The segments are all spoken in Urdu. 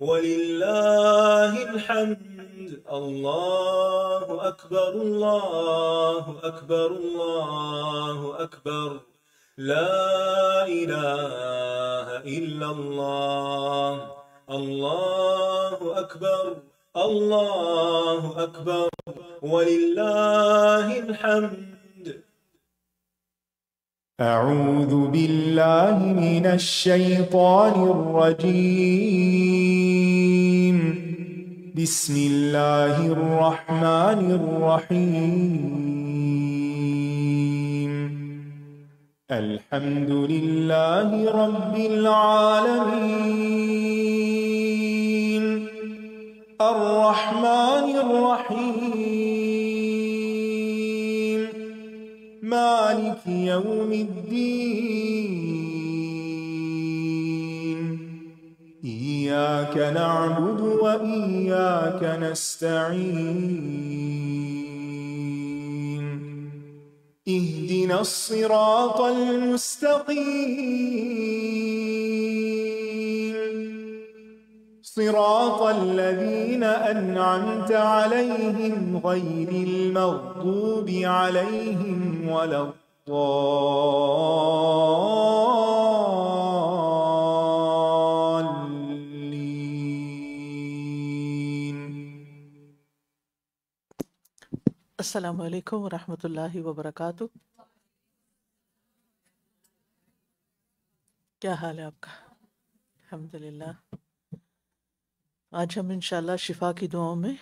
ولله الحمد. الله أكبر الله أكبر الله أكبر. لا إله إلا الله. الله أكبر الله أكبر ولله الحمد. أعوذ بالله من الشيطان الرجيم. بسم الله الرحمن الرحيم. الحمد لله رب العالمين. الرحمن الرحيم. مالك يوم الدين. إياك نعبد وإياك نستعين. اهدنا الصراط المستقيم. صراط الذين أنعمت عليهم غير المغضوب عليهم ولا الضالين. السلام علیکم ورحمۃ اللہ وبرکاتہ. کیا حال ہے آپ کا؟ الحمدللہ. آج ہم انشاءاللہ شفا کی دعاؤں میں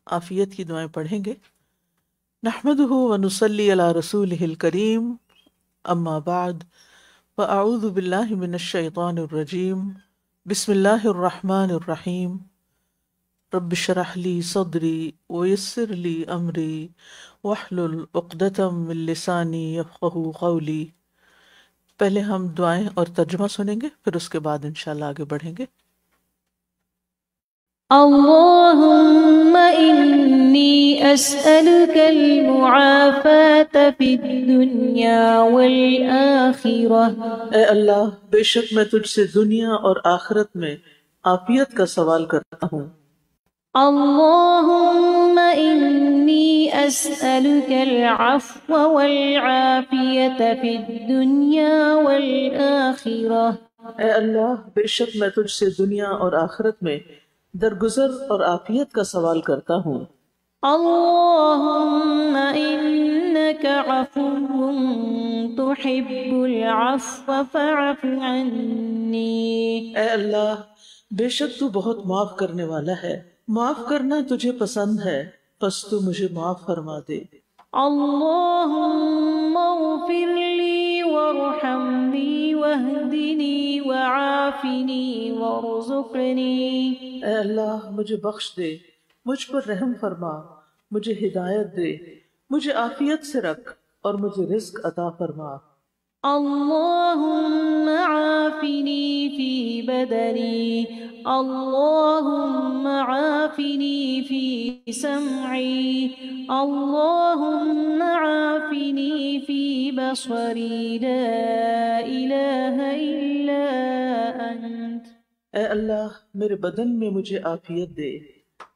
عافیت کی دعائیں پڑھیں گے. نحمدہ ونصلی علی رسولہ الکریم. اما بعد فاعوذ باللہ من الشیطان الرجیم. بسم اللہ الرحمن الرحیم. رب اشرح لی صدری ویسر لی امری واحلل عقدۃ من لسانی یفقہوا قولی. پہلے ہم دعائیں اور ترجمہ سنیں گے، پھر اس کے بعد انشاءاللہ آگے بڑھیں گے. اللهم إني أسألك المعافاة في الدنيا والآخرة. اے اللہ، بے شک میں تجھ سے دنیا اور آخرت میں عافیت کا سوال کرتا ہوں. اللهم إني أسألك العفو والعافية في الدنيا والآخرة. اے اللہ، بے شک میں تجھ سے دنیا اور آخرت میں درگزر اور عافیت کا سوال کرتا ہوں. اللهم إنك عفو تحب العفو فاعف عني. اے اللہ، بے شک تو بہت معاف کرنے والا ہے، معاف کرنا تجھے پسند ہے، پس تو مجھے معاف فرما دے. اللهم اغفر لي وارحمني واهدني وعافني وارزقني. اے اللہ، مجھے بخش دے، مجھ پر رحم فرما، مجھے ہدایت دے، مجھے عافیت سے رکھ اور مجھے رزق عطا فرما. اللهم عافني في بدني. اللهم عافني في سمعي. اللهم عافني في بصري. لا إله إلا أنت. اے اللہ، میرے بدن میں مجھے عافیت دے.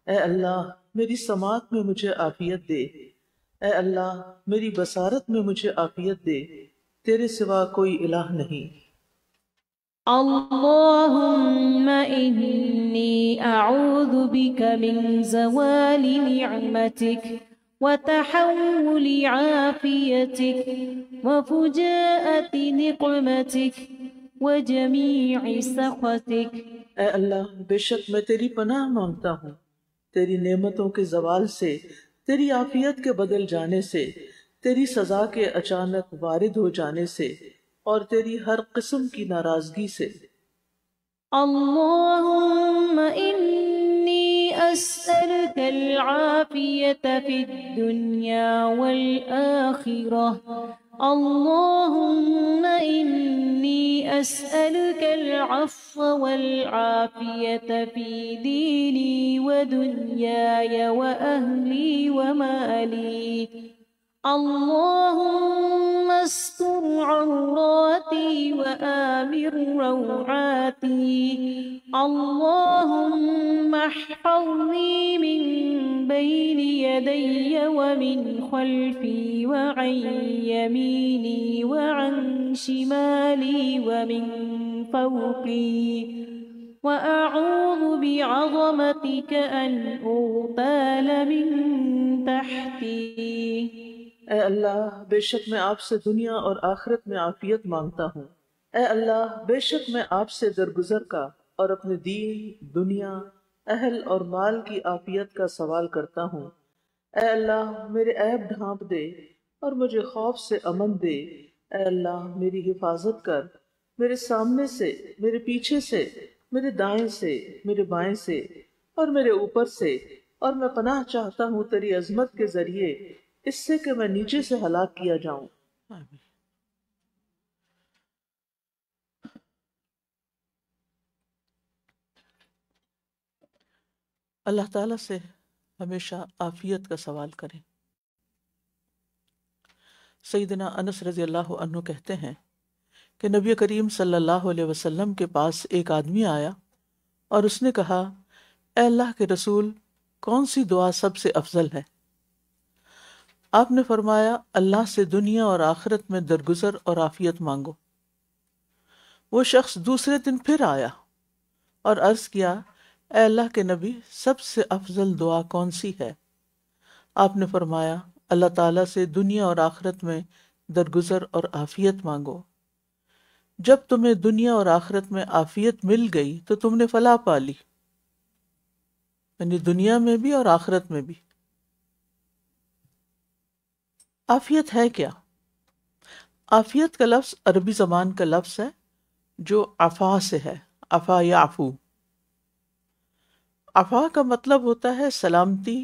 اے اللہ، میری سماعت میں مجھے عافیت دے. اے اللہ، میری بصارت میں مجھے عافیت دے. تیرے سوا کوئی الہ نہیں. اللهم إني أعوذ بك من زوال نعمتك وتحول عافيتك وفجاءة نقمتك وجميع سخطك. اے اللہ، بے شک میں تیری پناہ مانگتا ہوں، تیری نعمتوں کے زوال سے، تیری عافیت کے بدل جانے سے، تیری سزا کے اچانک وارد ہو جانے سے، اور تیری ہر قسم کی ناراضگی سے. اللهم إني أسألك العافية في الدنيا والآخرة. اللهم إني أسألك العفو والعافية في ديني ودنياي وأهلي ومالي. اللهم استر عوراتي وآمن روعاتي اللهم احفظني من بين يدي ومن خلفي وعن يميني وعن شمالي ومن فوقي وأعوذ بعظمتك أن أغتال من تحتي۔ اے اللہ بے شک میں آپ سے دنیا اور آخرت میں عافیت مانگتا ہوں۔ اے اللہ بے شک میں آپ سے درگزر کا اور اپنے دین، دنیا، اہل اور مال کی عافیت کا سوال کرتا ہوں۔ اے اللہ میرے عیب ڈھانپ دے اور مجھے خوف سے امن دے۔ اے اللہ میری حفاظت کر، میرے سامنے سے، میرے پیچھے سے، میرے دائیں سے، میرے بائیں سے اور میرے اوپر سے، اور میں پناہ چاہتا ہوں تیری عظمت کے ذریعے اس سے کہ میں نیچے سے ہلاک کیا جاؤں۔ آمین۔ اللہ تعالیٰ سے ہمیشہ عافیت کا سوال کریں۔ سیدنا انس رضی اللہ عنہ کہتے ہیں کہ نبی کریم صلی اللہ علیہ وسلم کے پاس ایک آدمی آیا اور اس نے کہا، اے اللہ کے رسول، کون سی دعا سب سے افضل ہے؟ آپ نے فرمایا، اللہ سے دنیا اور آخرت میں درگزر اور عافیت مانگو۔ وہ شخص دوسرے دن پھر آیا اور عرض کیا، اے اللہ کے نبی، سب سے افضل دعا کون سی ہے؟ آپ نے فرمایا، اللہ تعالیٰ سے دنیا اور آخرت میں درگزر اور عافیت مانگو۔ جب تمہیں دنیا اور آخرت میں عافیت مل گئی تو تم نے فلاح پا لی، یعنی دنیا میں بھی اور آخرت میں بھی۔ عافیت ہے کیا؟ عافیت کا لفظ عربی زبان کا لفظ ہے جو عفا سے ہے، عفا یعفو۔ عفا کا مطلب ہوتا ہے سلامتی،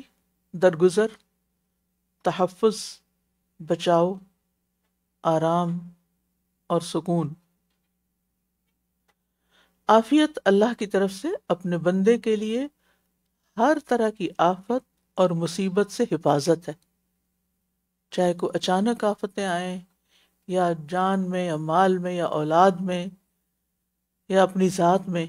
درگزر، تحفظ، بچاؤ، آرام اور سکون۔ عافیت اللہ کی طرف سے اپنے بندے کے لیے ہر طرح کی آفت اور مصیبت سے حفاظت ہے، چاہے کوئی اچانک آفتیں آئیں یا جان میں یا مال میں یا اولاد میں یا اپنی ذات میں،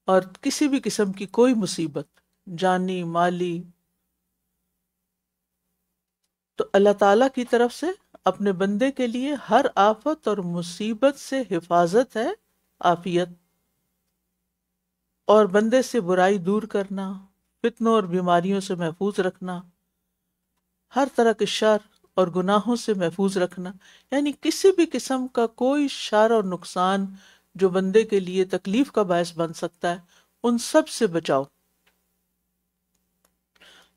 اور کسی بھی قسم کی کوئی مصیبت، جانی، مالی، تو اللہ تعالیٰ کی طرف سے اپنے بندے کے لیے ہر آفت اور مصیبت سے حفاظت ہے، عافیت، اور بندے سے برائی دور کرنا، فتنوں اور بیماریوں سے محفوظ رکھنا، ہر طرح کے شر اور گناہوں سے محفوظ رکھنا، یعنی کسی بھی قسم کا کوئی شر اور نقصان جو بندے کے لیے تکلیف کا باعث بن سکتا ہے، ان سب سے بچاؤ۔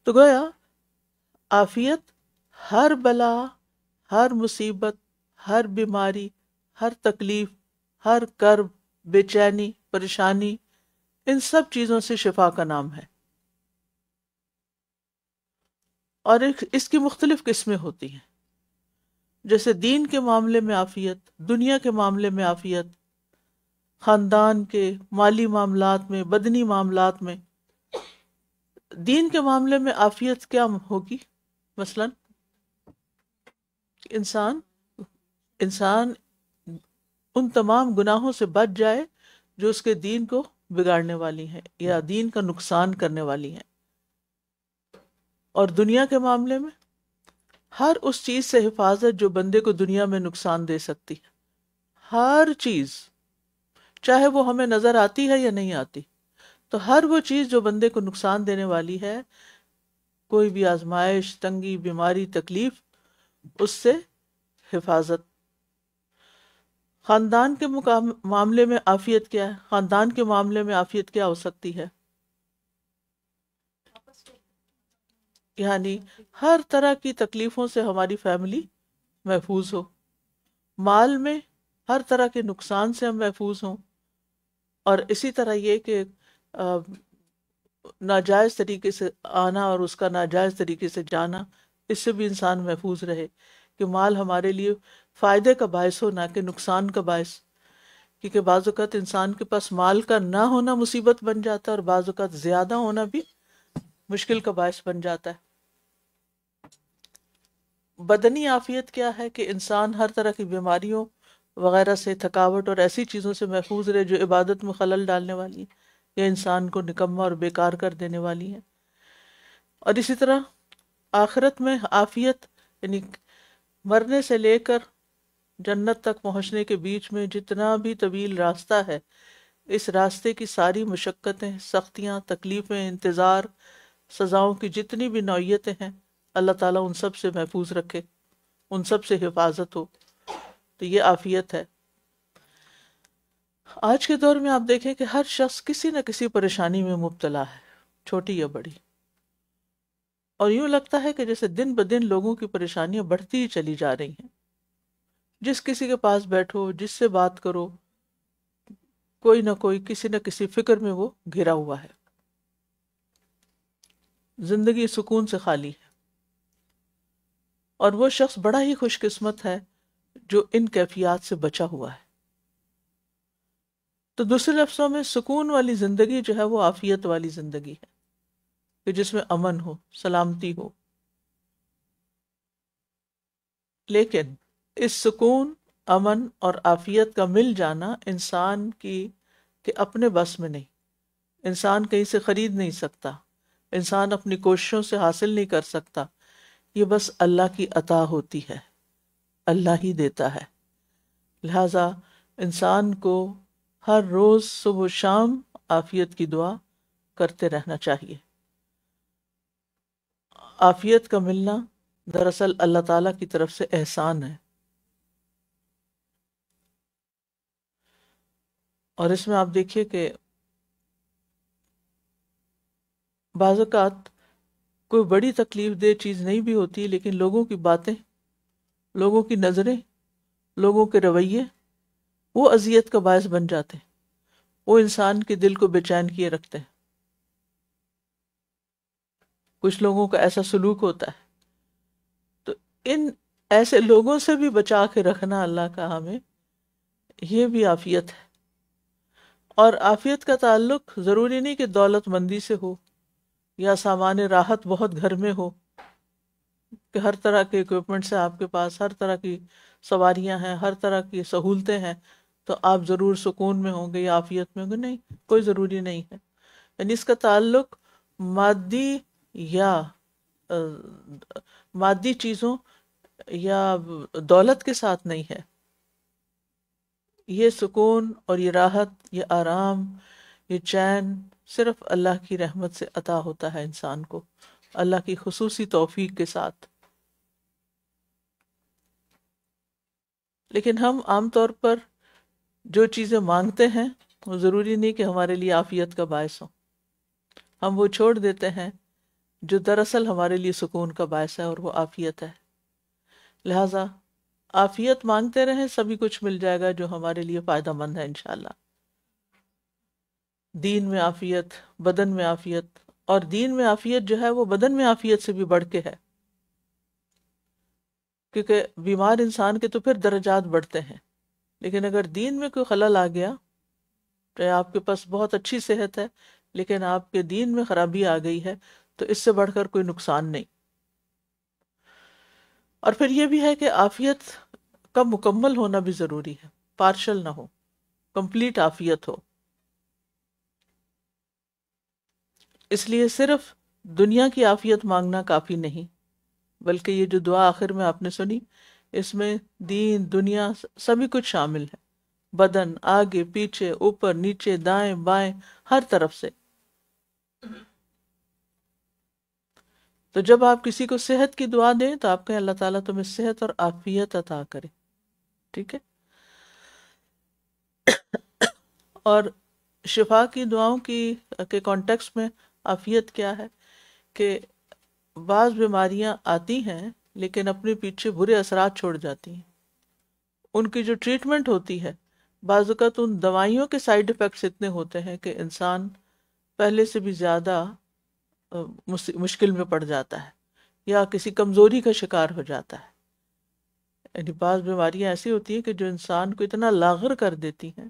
تو گویا عافیت ہر بلا، ہر مصیبت، ہر بیماری، ہر تکلیف، ہر کرب، بے چینی، پریشانی، ان سب چیزوں سے شفا کا نام ہے۔ اور اس کی مختلف قسمیں ہوتی ہیں، جیسے دین کے معاملے میں عافیت، دنیا کے معاملے میں عافیت، خاندان کے مالی معاملات میں، بدنی معاملات میں۔ دین کے معاملے میں عافیت کیا ہوگی؟ مثلا انسان ان تمام گناہوں سے بچ جائے جو اس کے دین کو بگاڑنے والی ہیں یا دین کا نقصان کرنے والی ہیں۔ اور دنیا کے معاملے میں ہر اس چیز سے حفاظت جو بندے کو دنیا میں نقصان دے سکتی ہے، ہر چیز، چاہے وہ ہمیں نظر آتی ہے یا نہیں آتی، تو ہر وہ چیز جو بندے کو نقصان دینے والی ہے، کوئی بھی آزمائش، تنگی، بیماری، تکلیف، اس سے حفاظت۔ خاندان کے معاملے میں عافیت کیا ہے؟ خاندان کے معاملے میں عافیت کیا ہو سکتی ہے؟ یعنی ہر طرح کی تکلیفوں سے ہماری فیملی محفوظ ہو، مال میں ہر طرح کے نقصان سے ہم محفوظ ہوں، اور اسی طرح یہ کہ ناجائز طریقے سے آنا اور اس کا ناجائز طریقے سے جانا، اس سے بھی انسان محفوظ رہے، کہ مال ہمارے لیے فائدے کا باعث ہو، نہ کہ نقصان کا باعث، کیونکہ بعض اوقات انسان کے پاس مال کا نہ ہونا مصیبت بن جاتا ہے، اور بعض اوقات زیادہ ہونا بھی مشکل کا باعث بن جاتا ہے۔ بدنی عافیت کیا ہے کہ انسان ہر طرح کی بیماریوں وغیرہ سے، تھکاوٹ اور ایسی چیزوں سے محفوظ رہے جو عبادت میں خلل ڈالنے والی ہیں یا انسان کو نکما اور بیکار کر دینے والی ہیں۔ اور اسی طرح آخرت میں عافیت، یعنی مرنے سے لے کر جنت تک پہنچنے کے بیچ میں جتنا بھی طویل راستہ ہے، اس راستے کی ساری مشقتیں، سختیاں، تکلیفیں، انتظار، سزاؤں کی جتنی بھی نوعیتیں ہیں، اللہ تعالیٰ ان سب سے محفوظ رکھے، ان سب سے حفاظت ہو۔ تو یہ عافیت ہے۔ آج کے دور میں آپ دیکھیں کہ ہر شخص کسی نہ کسی پریشانی میں مبتلا ہے، چھوٹی یا بڑی، اور یوں لگتا ہے کہ جیسے دن بدن لوگوں کی پریشانیاں بڑھتی ہی چلی جا رہی ہیں۔ جس کسی کے پاس بیٹھو، جس سے بات کرو، کوئی نہ کوئی کسی نہ کسی فکر میں وہ گھرا ہوا ہے، زندگی سکون سے خالی ہے۔ اور وہ شخص بڑا ہی خوش قسمت ہے جو ان کیفیات سے بچا ہوا ہے۔ تو دوسرے لفظوں میں سکون والی زندگی جو ہے وہ عافیت والی زندگی ہے، کہ جس میں امن ہو، سلامتی ہو۔ لیکن اس سکون، امن اور عافیت کا مل جانا انسان کی کہ اپنے بس میں نہیں، انسان کہیں سے خرید نہیں سکتا، انسان اپنی کوششوں سے حاصل نہیں کر سکتا، یہ بس اللہ کی عطا ہوتی ہے، اللہ ہی دیتا ہے۔ لہذا انسان کو ہر روز صبح و شام عافیت کی دعا کرتے رہنا چاہیے۔ عافیت کا ملنا دراصل اللہ تعالیٰ کی طرف سے احسان ہے، اور اس میں آپ دیکھیے کہ بعض اوقات کوئی بڑی تکلیف دہ چیز نہیں بھی ہوتی، لیکن لوگوں کی باتیں، لوگوں کی نظریں، لوگوں کے رویے وہ اذیت کا باعث بن جاتے ہیں، وہ انسان کے دل کو بے چین کیے رکھتے ہیں۔ کچھ لوگوں کا ایسا سلوک ہوتا ہے، تو ان ایسے لوگوں سے بھی بچا کے رکھنا اللہ کا ہمیں، یہ بھی عافیت ہے۔ اور عافیت کا تعلق ضروری نہیں کہ دولت مندی سے ہو یا سامان راحت بہت گھر میں ہو، کہ ہر طرح کے اکوپمنٹس ہیں آپ کے پاس، ہر طرح کی سواریاں ہیں، ہر طرح کی سہولتیں ہیں، تو آپ ضرور سکون میں ہوں گے یا عافیت میں ہوں گے۔ نہیں، کوئی ضروری نہیں ہے۔ یعنی اس کا تعلق مادی یا مادی چیزوں یا دولت کے ساتھ نہیں ہے۔ یہ سکون اور یہ راحت، یہ آرام، یہ چین صرف اللہ کی رحمت سے عطا ہوتا ہے انسان کو، اللہ کی خصوصی توفیق کے ساتھ۔ لیکن ہم عام طور پر جو چیزیں مانگتے ہیں وہ ضروری نہیں کہ ہمارے لیے عافیت کا باعث ہو، ہم وہ چھوڑ دیتے ہیں جو دراصل ہمارے لیے سکون کا باعث ہے، اور وہ عافیت ہے۔ لہٰذا عافیت مانگتے رہیں، سبھی کچھ مل جائے گا جو ہمارے لیے فائدہ مند ہے انشاءاللہ۔ دین میں عافیت، بدن میں عافیت، اور دین میں عافیت جو ہے وہ بدن میں عافیت سے بھی بڑھ کے ہے، کیونکہ بیمار انسان کے تو پھر درجات بڑھتے ہیں، لیکن اگر دین میں کوئی خلل آ گیا، تو آپ کے پاس بہت اچھی صحت ہے لیکن آپ کے دین میں خرابی آ گئی ہے، تو اس سے بڑھ کر کوئی نقصان نہیں۔ اور پھر یہ بھی ہے کہ عافیت کا مکمل ہونا بھی ضروری ہے، پارشل نہ ہو، کمپلیٹ عافیت ہو۔ اس لیے صرف دنیا کی عافیت مانگنا کافی نہیں، بلکہ یہ جو دعا آخر میں آپ نے سنی، اس میں دین، دنیا، سبھی کچھ شامل ہے، بدن، آگے پیچھے، اوپر نیچے، دائیں بائیں، ہر طرف سے۔ تو جب آپ کسی کو صحت کی دعا دیں تو آپ کہیں اللہ تعالیٰ تمہیں صحت اور عافیت عطا کرے، ٹھیک ہے؟ اور شفا کی دعاؤں کے کانٹیکس میں عافیت کیا ہے کہ بعض بیماریاں آتی ہیں لیکن اپنے پیچھے برے اثرات چھوڑ جاتی ہیں، ان کی جو ٹریٹمنٹ ہوتی ہے، بعض اوقات ان دوائیوں کے سائیڈ ایفیکٹس اتنے ہوتے ہیں کہ انسان پہلے سے بھی زیادہ مشکل میں پڑ جاتا ہے یا کسی کمزوری کا شکار ہو جاتا ہے۔ یعنی بعض بیماریاں ایسی ہوتی ہیں کہ جو انسان کو اتنا لاغر کر دیتی ہیں،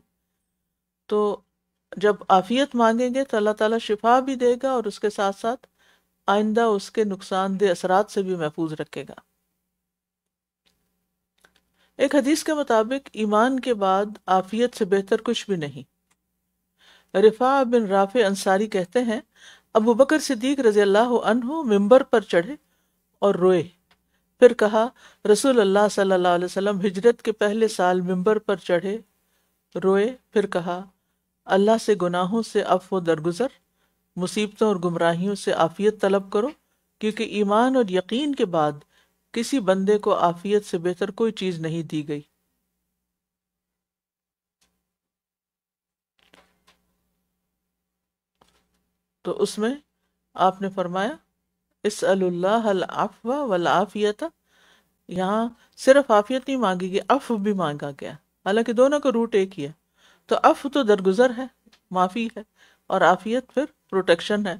تو جب عافیت مانگیں گے تو اللہ تعالیٰ شفا بھی دے گا اور اس کے ساتھ ساتھ آئندہ اس کے نقصان دہ اثرات سے بھی محفوظ رکھے گا۔ ایک حدیث کے مطابق ایمان کے بعد عافیت سے بہتر کچھ بھی نہیں۔ رفاع بن رافع انصاری کہتے ہیں ابو بکر صدیق رضی اللہ عنہ ممبر پر چڑھے اور روئے، پھر کہا رسول اللہ صلی اللہ علیہ وسلم ہجرت کے پہلے سال ممبر پر چڑھے، روئے، پھر کہا اللہ سے گناہوں سے عفو و درگزر، مصیبتوں اور گمراہیوں سے عافیت طلب کرو، کیونکہ ایمان اور یقین کے بعد کسی بندے کو عافیت سے بہتر کوئی چیز نہیں دی گئی۔ تو اس میں آپ نے فرمایا اسأل اللہ العفو والعافیت، یہاں صرف عافیت نہیں مانگی گئی، عفو بھی مانگا گیا، حالانکہ دونوں کا روٹ ایک ہی ہے۔ تو عفو تو درگزر ہے، معافی ہے، اور عافیت پھر پروٹیکشن ہے۔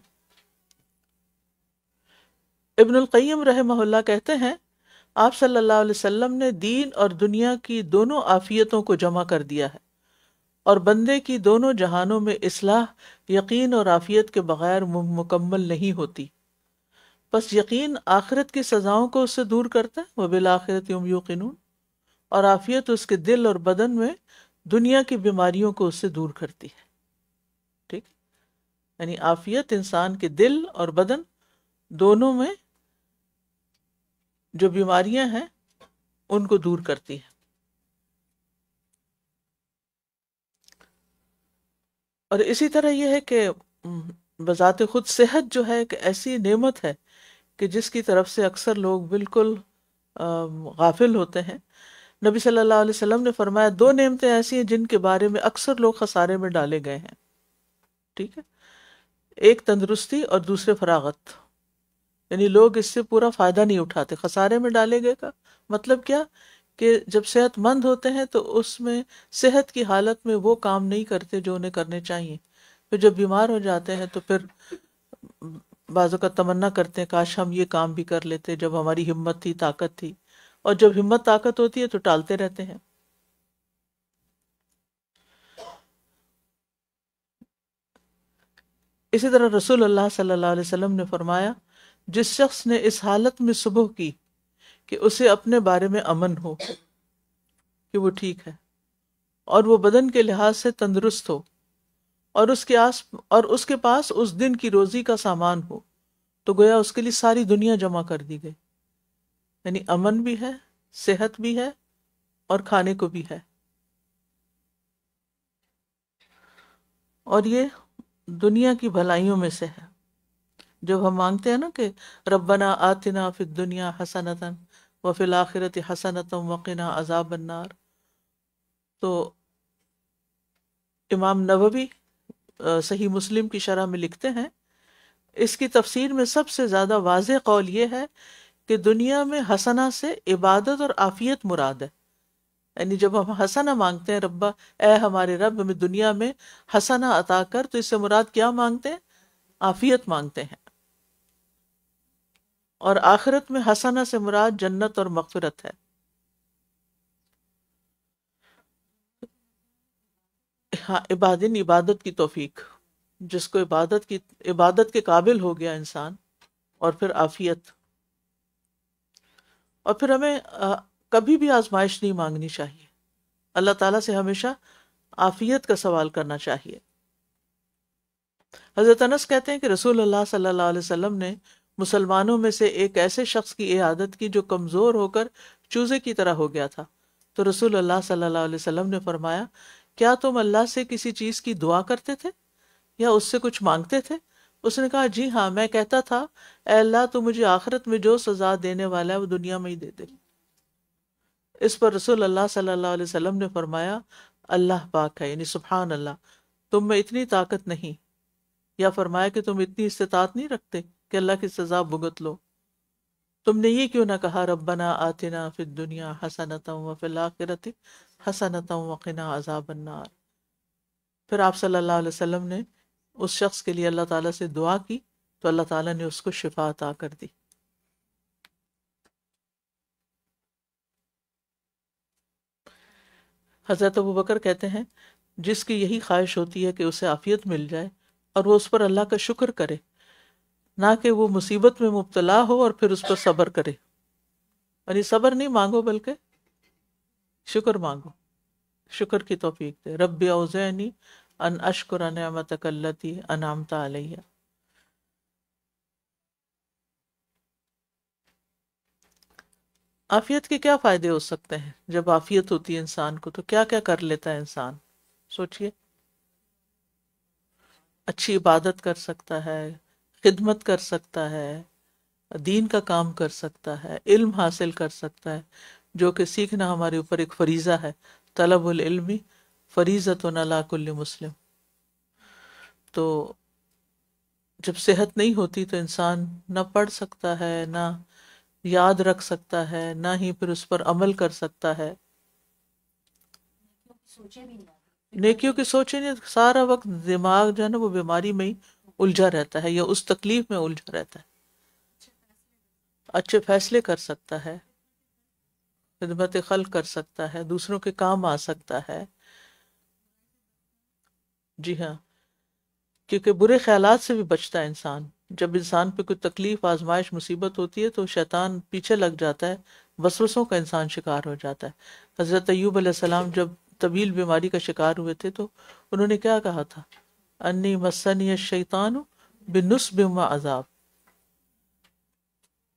ابن القیم رحمہ اللہ کہتے ہیں آپ صلی اللہ علیہ وسلم نے دین اور دنیا کی دونوں عافیتوں کو جمع کر دیا ہے، اور بندے کی دونوں جہانوں میں اصلاح یقین اور عافیت کے بغیر مکمل نہیں ہوتی۔ بس یقین آخرت کی سزاؤں کو اس سے دور کرتا ہے، وبالآخرۃ هم یوقنون، اور عافیت اس کے دل اور بدن میں دنیا کی بیماریوں کو اس سے دور کرتی ہے۔ ٹھیک، یعنی عافیت انسان کے دل اور بدن دونوں میں جو بیماریاں ہیں ان کو دور کرتی ہے۔ اور اسی طرح یہ ہے کہ بذات خود صحت جو ہے ایک ایسی نعمت ہے کہ جس کی طرف سے اکثر لوگ بالکل غافل ہوتے ہیں۔ نبی صلی اللہ علیہ وسلم نے فرمایا دو نعمتیں ایسی ہیں جن کے بارے میں اکثر لوگ خسارے میں ڈالے گئے ہیں، ٹھیک ہے، ایک تندرستی اور دوسرے فراغت، یعنی لوگ اس سے پورا فائدہ نہیں اٹھاتے۔ خسارے میں ڈالے گئے کا مطلب کیا کہ جب صحت مند ہوتے ہیں تو اس میں صحت کی حالت میں وہ کام نہیں کرتے جو انہیں کرنے چاہیے، پھر جب بیمار ہو جاتے ہیں تو پھر بعضوں کا تمنا کرتے ہیں کاش ہم یہ کام بھی کر لیتے جب ہماری ہمت تھی، طاقت تھی، اور جب ہمت طاقت ہوتی ہے تو ٹالتے رہتے ہیں۔ اسی طرح رسول اللہ صلی اللہ علیہ وسلم نے فرمایا جس شخص نے اس حالت میں صبح کی کہ اسے اپنے بارے میں امن ہو کہ وہ ٹھیک ہے، اور وہ بدن کے لحاظ سے تندرست ہو، اور اس کے پاس اس دن کی روزی کا سامان ہو، تو گویا اس کے لیے ساری دنیا جمع کر دی گئی، یعنی امن بھی ہے، صحت بھی ہے، اور کھانے کو بھی ہے۔ اور یہ دنیا کی بھلائیوں میں سے ہے۔ جب ہم مانگتے ہیں نا کہ ربنا آتنا فی الدنیا حسنۃ وفی الآخرۃ حسنۃ وقنا عذاب النار، تو امام نووی صحیح مسلم کی شرح میں لکھتے ہیں اس کی تفسیر میں سب سے زیادہ واضح قول یہ ہے کہ دنیا میں حسنہ سے عبادت اور عافیت مراد ہے۔ یعنی جب ہم حسنہ مانگتے ہیں ربا اے ہمارے رب ہمیں دنیا میں حسنہ عطا کر، تو اس سے مراد کیا مانگتے ہیں؟ عافیت مانگتے ہیں۔ اور آخرت میں حسنہ سے مراد جنت اور مغفرت ہے۔ ہاں، عبادت کی توفیق، جس کو عبادت کے قابل ہو گیا انسان، اور پھر عافیت، اور پھر ہمیں کبھی بھی آزمائش نہیں مانگنی چاہیے، اللہ تعالیٰ سے ہمیشہ عافیت کا سوال کرنا چاہیے۔ حضرت انس کہتے ہیں کہ رسول اللہ صلی اللہ علیہ وسلم نے مسلمانوں میں سے ایک ایسے شخص کی عیادت کی جو کمزور ہو کر چوزے کی طرح ہو گیا تھا، تو رسول اللہ صلی اللہ علیہ وسلم نے فرمایا کیا تم اللہ سے کسی چیز کی دعا کرتے تھے یا اس سے کچھ مانگتے تھے؟ اس نے کہا جی ہاں، میں کہتا تھا اے اللہ تو مجھے آخرت میں جو سزا دینے والا ہے وہ دنیا میں ہی دے دے۔ اس پر رسول اللہ صلی اللہ علیہ وسلم نے فرمایا اللہ پاک ہے، یعنی سبحان اللہ، تم میں اتنی طاقت نہیں، یا فرمایا کہ تم اتنی استطاعت نہیں رکھتے کہ اللہ کی سزا بھگت لو، تم نے یہ کیوں نہ کہا ربنا آتنا فی الدنیا حسنۃ وفی الآخرۃ حسنۃ وقنا عذاب النار۔ پھر آپ صلی اللہ علیہ وسلم نے اس شخص کے لیے اللہ تعالیٰ سے دعا کی تو اللہ تعالیٰ نے اس کو شفا عطا کر دی۔ حضرت ابوبکر کہتے ہیں جس کی یہی خواہش ہوتی ہے کہ اسے عافیت مل جائے اور وہ اس پر اللہ کا شکر کرے، نہ کہ وہ مصیبت میں مبتلا ہو اور پھر اس پر صبر کرے، یعنی صبر نہیں مانگو بلکہ شکر مانگو، شکر کی توفیق دے. رب اوزعنی ان اشکر نعمتک التی انعمت علیہ. عافیت کے کیا فائدے ہو سکتے ہیں؟ جب عافیت ہوتی ہے انسان کو تو کیا کیا کر لیتا ہے انسان؟ سوچئے. اچھی عبادت کر سکتا ہے، خدمت کر سکتا ہے، دین کا کام کر سکتا ہے، علم حاصل کر سکتا ہے، جو کہ سیکھنا ہمارے اوپر ایک فریضہ ہے. طلب العلم فریضۃ علی کل مسلم. تو جب صحت نہیں ہوتی تو انسان نہ پڑھ سکتا ہے، نہ یاد رکھ سکتا ہے، نہ ہی پھر اس پر عمل کر سکتا ہے. نیکیوں کی سوچے نہیں، سارا وقت دماغ جو ہے نا وہ بیماری میں ہی الجھا رہتا ہے یا اس تکلیف میں الجھا رہتا ہے. اچھے فیصلے کر سکتا ہے، خدمت خلق کر سکتا ہے، دوسروں کے کام آ سکتا ہے. جی ہاں، کیونکہ برے خیالات سے بھی بچتا ہے انسان. جب انسان پہ کوئی تکلیف، آزمائش، مصیبت ہوتی ہے تو شیطان پیچھے لگ جاتا ہے، وسوسوں کا انسان شکار ہو جاتا ہے. حضرت ایوب علیہ السلام جب طویل بیماری کا شکار ہوئے تھے تو انہوں نے کیا کہا تھا؟ انی مسنی الشیطان بنصب و عذاب.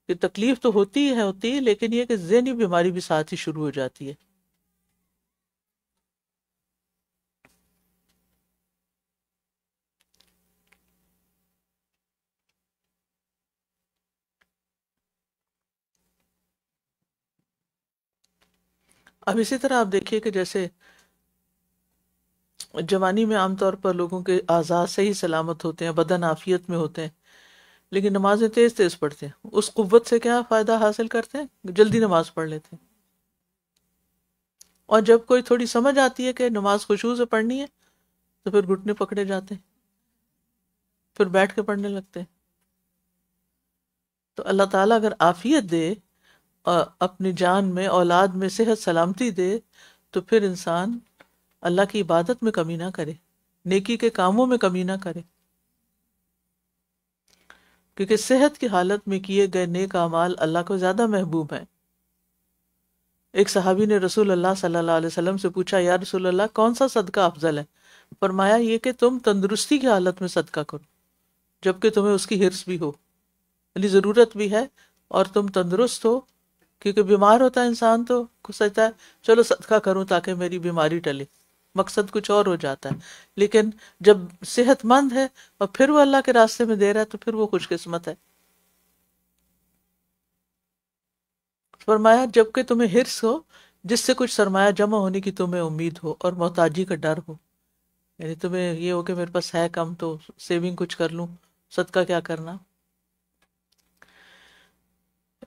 کہ تکلیف تو ہوتی ہے لیکن یہ کہ ذہنی بیماری بھی ساتھ ہی شروع ہو جاتی ہے. اب اسی طرح آپ دیکھیے کہ جیسے جوانی میں عام طور پر لوگوں کے اعضاء صحیح سلامت ہوتے ہیں، بدن عافیت میں ہوتے ہیں، لیکن نمازیں تیز تیز پڑھتے ہیں. اس قوت سے کیا فائدہ حاصل کرتے ہیں؟ جلدی نماز پڑھ لیتے ہیں. اور جب کوئی تھوڑی سمجھ آتی ہے کہ نماز خشوع سے پڑھنی ہے تو پھر گھٹنے پکڑے جاتے ہیں، پھر بیٹھ کے پڑھنے لگتے ہیں. تو اللہ تعالیٰ اگر عافیت دے اور اپنی جان میں، اولاد میں صحت سلامتی دے تو پھر انسان اللہ کی عبادت میں کمی نہ کرے، نیکی کے کاموں میں کمی نہ کرے، کیونکہ صحت کی حالت میں کیے گئے نیک اعمال اللہ کو زیادہ محبوب ہیں. ایک صحابی نے رسول اللہ صلی اللہ علیہ وسلم سے پوچھا، یا رسول اللہ کون سا صدقہ افضل ہے؟ فرمایا یہ کہ تم تندرستی کی حالت میں صدقہ کرو جبکہ تمہیں اس کی حرص بھی ہو، یعنی ضرورت بھی ہے اور تم تندرست ہو. کیونکہ بیمار ہوتا ہے انسان تو سوچتا ہے چلو صدقہ کروں تاکہ میری بیماری ٹلے، مقصد کچھ اور ہو جاتا ہے. لیکن جب صحت مند ہے اور پھر وہ اللہ کے راستے میں دے رہا ہے تو پھر وہ خوش قسمت ہے. فرمایا جبکہ تمہیں حرص ہو، جس سے کچھ سرمایہ جمع ہونے کی تمہیں امید ہو اور محتاجی کا ڈر ہو، یعنی تمہیں یہ ہو کہ میرے پاس ہے کم تو سیونگ کچھ کر لوں، صدقہ کیا کرنا.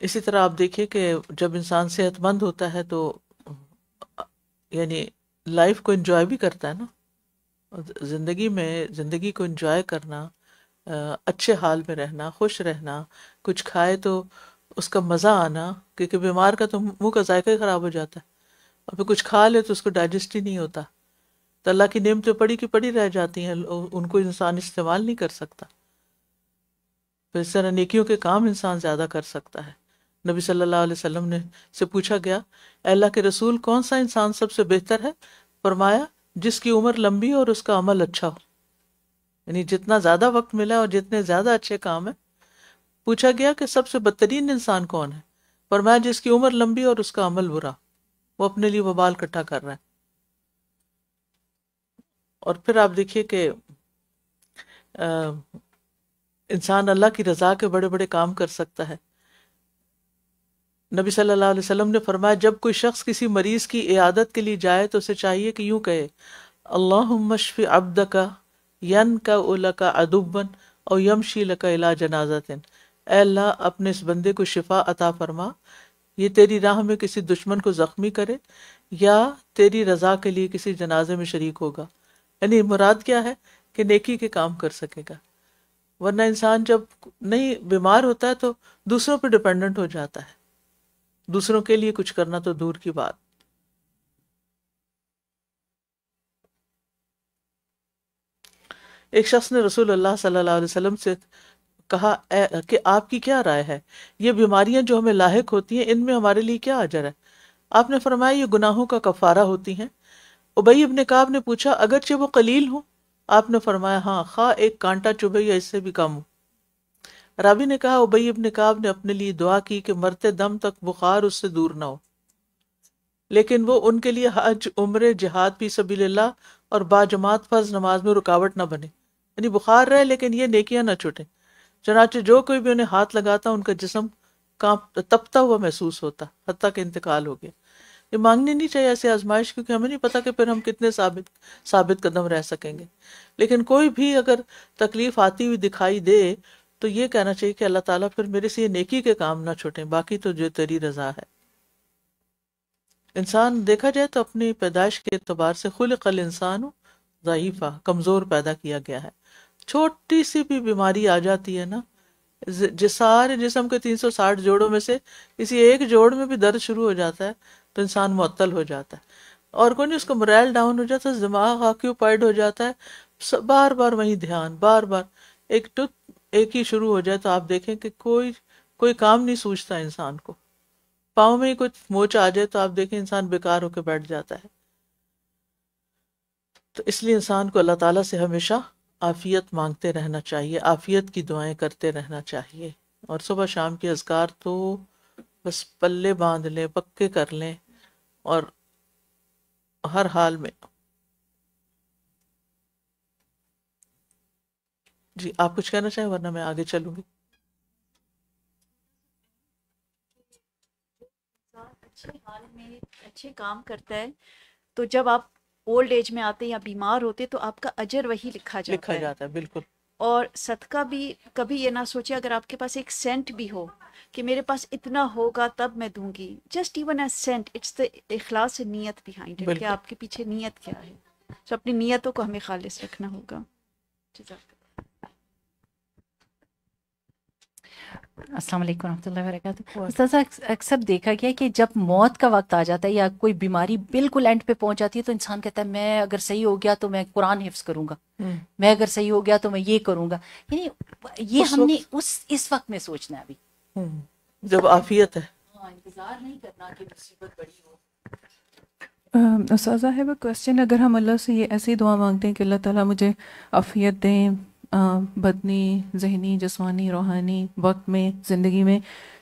اسی طرح آپ دیکھیے کہ جب انسان صحت مند ہوتا ہے تو یعنی لائف کو انجوائے بھی کرتا ہے نا. زندگی کو انجوائے کرنا، اچھے حال میں رہنا، خوش رہنا، کچھ کھائے تو اس کا مزہ آنا، کیونکہ بیمار کا تو منہ کا ذائقہ ہی خراب ہو جاتا ہے، اور پھر کچھ کھا لے تو اس کو ڈائجسٹ ہی نہیں ہوتا. تو اللہ کی نعمتیں پڑی کی پڑی رہ جاتی ہیں، ان کو انسان استعمال نہیں کر سکتا. تو اس طرح نیکیوں کے کام انسان زیادہ کر سکتا ہے. نبی صلی اللہ علیہ وسلم نے سے پوچھا گیا، اے اللہ کے رسول کون سا انسان سب سے بہتر ہے؟ فرمایا جس کی عمر لمبی اور اس کا عمل اچھا ہو، یعنی جتنا زیادہ وقت ملا اور جتنے زیادہ اچھے کام ہیں. پوچھا گیا کہ سب سے بدترین انسان کون ہے؟ فرمایا جس کی عمر لمبی اور اس کا عمل برا، وہ اپنے لیے وبال اکٹھا کر رہا ہے. اور پھر آپ دیکھیے کہ انسان اللہ کی رضا کے بڑے بڑے کام کر سکتا ہے. نبی صلی اللہ علیہ وسلم نے فرمایا جب کوئی شخص کسی مریض کی عیادت کے لیے جائے تو اسے چاہیے کہ یوں کہے، اللہم اشف عبدک ینکا لک عدوا او یمشی لک الی جنازۃ. اے اللہ اپنے اس بندے کو شفا عطا فرما، یہ تیری راہ میں کسی دشمن کو زخمی کرے یا تیری رضا کے لیے کسی جنازے میں شریک ہوگا. یعنی مراد کیا ہے کہ نیکی کے کام کر سکے گا. ورنہ انسان جب نہیں بیمار ہوتا ہے تو دوسروں پہ ڈیپینڈنٹ ہو جاتا ہے، دوسروں کے لیے کچھ کرنا تو دور کی بات. ایک شخص نے رسول اللہ صلی اللہ علیہ وسلم سے کہا کہ آپ کی کیا رائے ہے، یہ بیماریاں جو ہمیں لاحق ہوتی ہیں ان میں ہمارے لیے کیا اجر ہے؟ آپ نے فرمایا یہ گناہوں کا کفارہ ہوتی ہیں۔ ابی ابن کعب نے پوچھا اگرچہ وہ قلیل ہوں؟ آپ نے فرمایا ہاں، خواہ ایک کانٹا چبھے یا اس سے بھی کم ہو۔ راوی نے کہا ابی ابن کعب نے اپنے لیے دعا کی کہ مرتے دم تک بخار اس سے دور نہ ہو، لیکن وہ ان کے لیے حج، عمرے، جہاد فی سبیل اللہ اور باجماعت فرض نماز میں رکاوٹ نہ بنے، یعنی بخار رہے لیکن یہ نیکیاں نہ چھوٹیں۔ چنانچہ جو کوئی بھی انہیں ہاتھ لگاتا ان کا جسم تپتا ہوا محسوس ہوتا حتیٰ کہ انتقال ہو گیا۔ یہ مانگنی نہیں چاہیے ایسی آزمائش، کیونکہ ہمیں نہیں پتا کہ پھر ہم کتنے ثابت قدم رہ سکیں گے، لیکن کوئی بھی اگر تکلیف آتی ہوئی دکھائی دے تو یہ کہنا چاہیے کہ اللہ تعالیٰ پھر میرے سے یہ نیکی کے کام نہ چھوٹیں، باقی تو جو تیری رضا ہے۔ انسان دیکھا جائے تو اپنی پیدائش کے اعتبار سے خلق الانسان ضعیفہ، کمزور پیدا کیا گیا ہے۔ چھوٹی سی بھی بیماری آ جاتی ہے نا، سارے جسم کے 360 جوڑوں میں سے کسی ایک جوڑ میں بھی درد شروع ہو جاتا ہے تو انسان معطل ہو جاتا ہے، اور کوئی نہیں، اس کا موریل ڈاؤن ہو جاتا ہے، دماغ آکیوپائڈ ہو جاتا ہے، بار بار وہی دھیان، بار بار ایک ہی شروع ہو جائے تو آپ دیکھیں کہ کوئی کام نہیں سوچتا انسان کو، پاؤں میں ہی کچھ موچ آ جائے تو آپ دیکھیں انسان بیکار ہو کے بیٹھ جاتا ہے۔ تو اس لیے انسان کو اللہ تعالیٰ سے ہمیشہ عافیت مانگتے رہنا چاہیے، عافیت کی دعائیں کرتے رہنا چاہیے، اور صبح شام کے اذکار تو بس پلے باندھ لیں، پکے کر لیں، اور ہر حال میں۔ جی آپ کچھ کہنا چاہیں ورنہ میں آگے چلوں گی۔ اچھے حال میں اچھے کام کرتا ہے تو جب آپ اولڈ ایج میں آتے یا بیمار ہوتے تو آپ کا اجر وہی لکھا جاتا ہے۔ بالکل۔ اور صدقہ بھی کبھی یہ نہ سوچے اگر آپ کے پاس ایک سینٹ بھی ہو کہ میرے پاس اتنا ہوگا تب میں دوں گی، just even a cent, it's the اخلاص نیت بیہائنڈ اٹ، کہ آپ کے پیچھے نیت کیا ہے۔ تو اپنی نیتوں کو ہمیں خالص رکھنا ہوگا۔ السلام علیکم ورحمۃ اللہ وبرکاتہ۔ استاذہ اکثر دیکھا گیا کہ جب موت کا وقت آ جاتا ہے یا کوئی بیماری بالکل اینڈ پہ پہنچ جاتی ہے تو انسان کہتا ہے میں اگر صحیح ہو گیا تو میں قرآن حفظ کروں گا، میں اگر صحیح ہو گیا تو میں یہ کروں گا، یعنی یہ ہم نے اس وقت میں سوچنا ہے ابھی جب عافیت ہے، انتظار نہیں کرنا کہ مصیبت بڑی ہو۔ استاذہ ہے وہ کوشچن، اگر ہم اللہ سے یہ ایسی دعا مانگتے ہیں کہ اللہ تعالیٰ مجھے عافیت دیں بدنی، ذہنی، جسمانی، روحانی وقت میں، زندگی میں،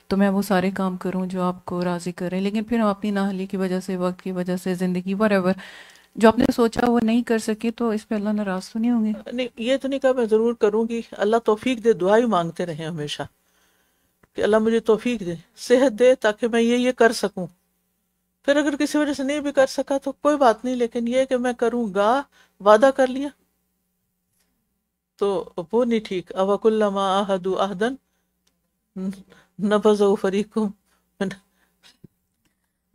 تو میں وہ سارے کام کروں جو آپ کو راضی کریں، لیکن پھر ہم اپنی نااہلی کی وجہ سے، وقت کی وجہ سے، زندگی whatever جو آپ نے سوچا وہ نہیں کر سکے، تو اس پہ اللہ ناراض تو نہیں ہوں گے؟ نہیں، یہ تو نہیں کہا میں ضرور کروں گی، اللہ توفیق دے، دعا ہی مانگتے رہیں ہمیشہ کہ اللہ مجھے توفیق دے، صحت دے تاکہ میں یہ کر سکوں۔ پھر اگر کسی وجہ سے نہیں بھی کر سکا تو کوئی بات نہیں، لیکن یہ کہ میں کروں گا، وعدہ کر لیا تو وہ نہیں ٹھیک۔ اوَكُلَّمَا عَاهَدُوا عَهْدًا نَبَذَهُ فَرِيقٌ۔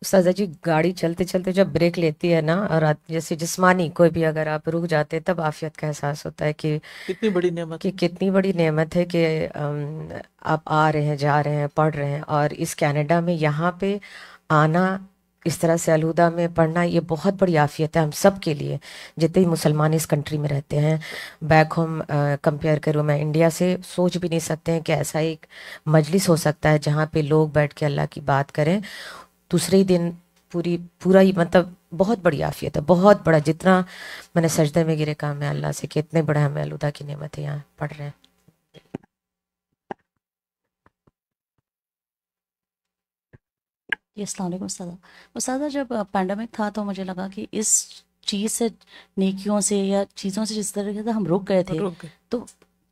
استاذہ جی گاڑی چلتے چلتے جب بریک لیتی ہے نا، اور جیسے جسمانی کوئی بھی اگر آپ رک جاتے تب عافیت کا احساس ہوتا ہے کہ کتنی بڑی نعمت، کہ کتنی بڑی نعمت ہے کہ آپ آ رہے ہیں، جا رہے ہیں، پڑھ رہے ہیں، اور اس کینیڈا میں یہاں پہ آنا، اس طرح سے الہدا میں پڑھنا، یہ بہت بڑی عافیت ہے ہم سب کے لیے جتنے مسلمان اس کنٹری میں رہتے ہیں۔ بیک ہوم کمپیئر کروں میں انڈیا سے، سوچ بھی نہیں سکتے ہیں کہ ایسا ایک مجلس ہو سکتا ہے جہاں پہ لوگ بیٹھ کے اللہ کی بات کریں، دوسرے ہی دن پورا ہی، مطلب بہت بڑی عافیت ہے، بہت بڑا۔ جتنا میں نے سجدے میں گرے کہا میں اللہ سے کہ اتنے بڑے ہمیں الہدا کی نعمت ہے، یہاں پڑھ رہے ہیں۔ السلام علیکم استاذہ جب پینڈیمک تھا تو مجھے لگا کہ اس چیز سے، نیکیوں سے یا چیزوں سے جس طرح سے ہم رک گئے تھے، تو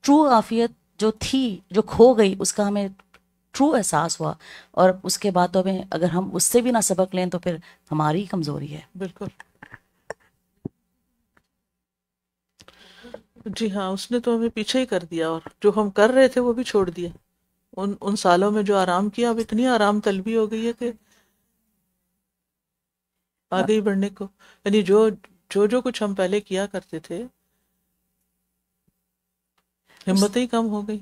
ٹرو عافیت جو تھی، جو کھو گئی، اس کا ہمیں ٹرو احساس ہوا، اور اس کے بعد تو ہمیں اگر ہم اس سے بھی نہ سبق لیں تو پھر ہماری کمزوری ہے۔ بالکل جی ہاں، اس نے تو ہمیں پیچھے ہی کر دیا، اور جو ہم کر رہے تھے وہ بھی چھوڑ دیا۔ ان سالوں میں جو آرام کیا، اب اتنی آرام طلبی ہو گئی ہے کہ آگے ہی بڑھنے کو، یعنی جو کچھ ہم پہلے کیا کرتے تھے، ہمتیں ہی کم ہو گئی۔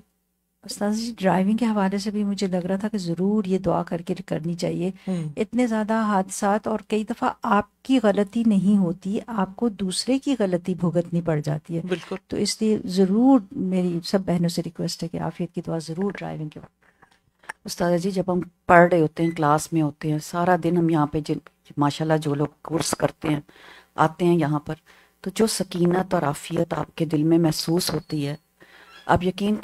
استاذ جی ڈرائیونگ کے حوالے سے بھی مجھے لگ رہا تھا کہ ضرور یہ دعا کر کے کرنی چاہیے۔ اتنے زیادہ حادثات، اور کئی دفعہ آپ کی غلطی نہیں ہوتی، آپ کو دوسرے کی غلطی بھگتنی پڑ جاتی ہے۔ بالکل، تو اس لیے ضرور میری سب بہنوں سے ریکویسٹ ہے کہ عافیت کی دعا ضرور ڈرائیونگ کے وقت۔ استاد جی جب ہم پڑھ رہے ہوتے ہیں کلاس میں ہوتے ہیں سارا دن ہم یہاں پہ ماشاءاللہ جو لوگ کورس کرتے ہیں آتے ہیں یہاں پر تو جو سکینت اور عافیت آپ کے دل میں محسوس ہوتی ہے آپ یقین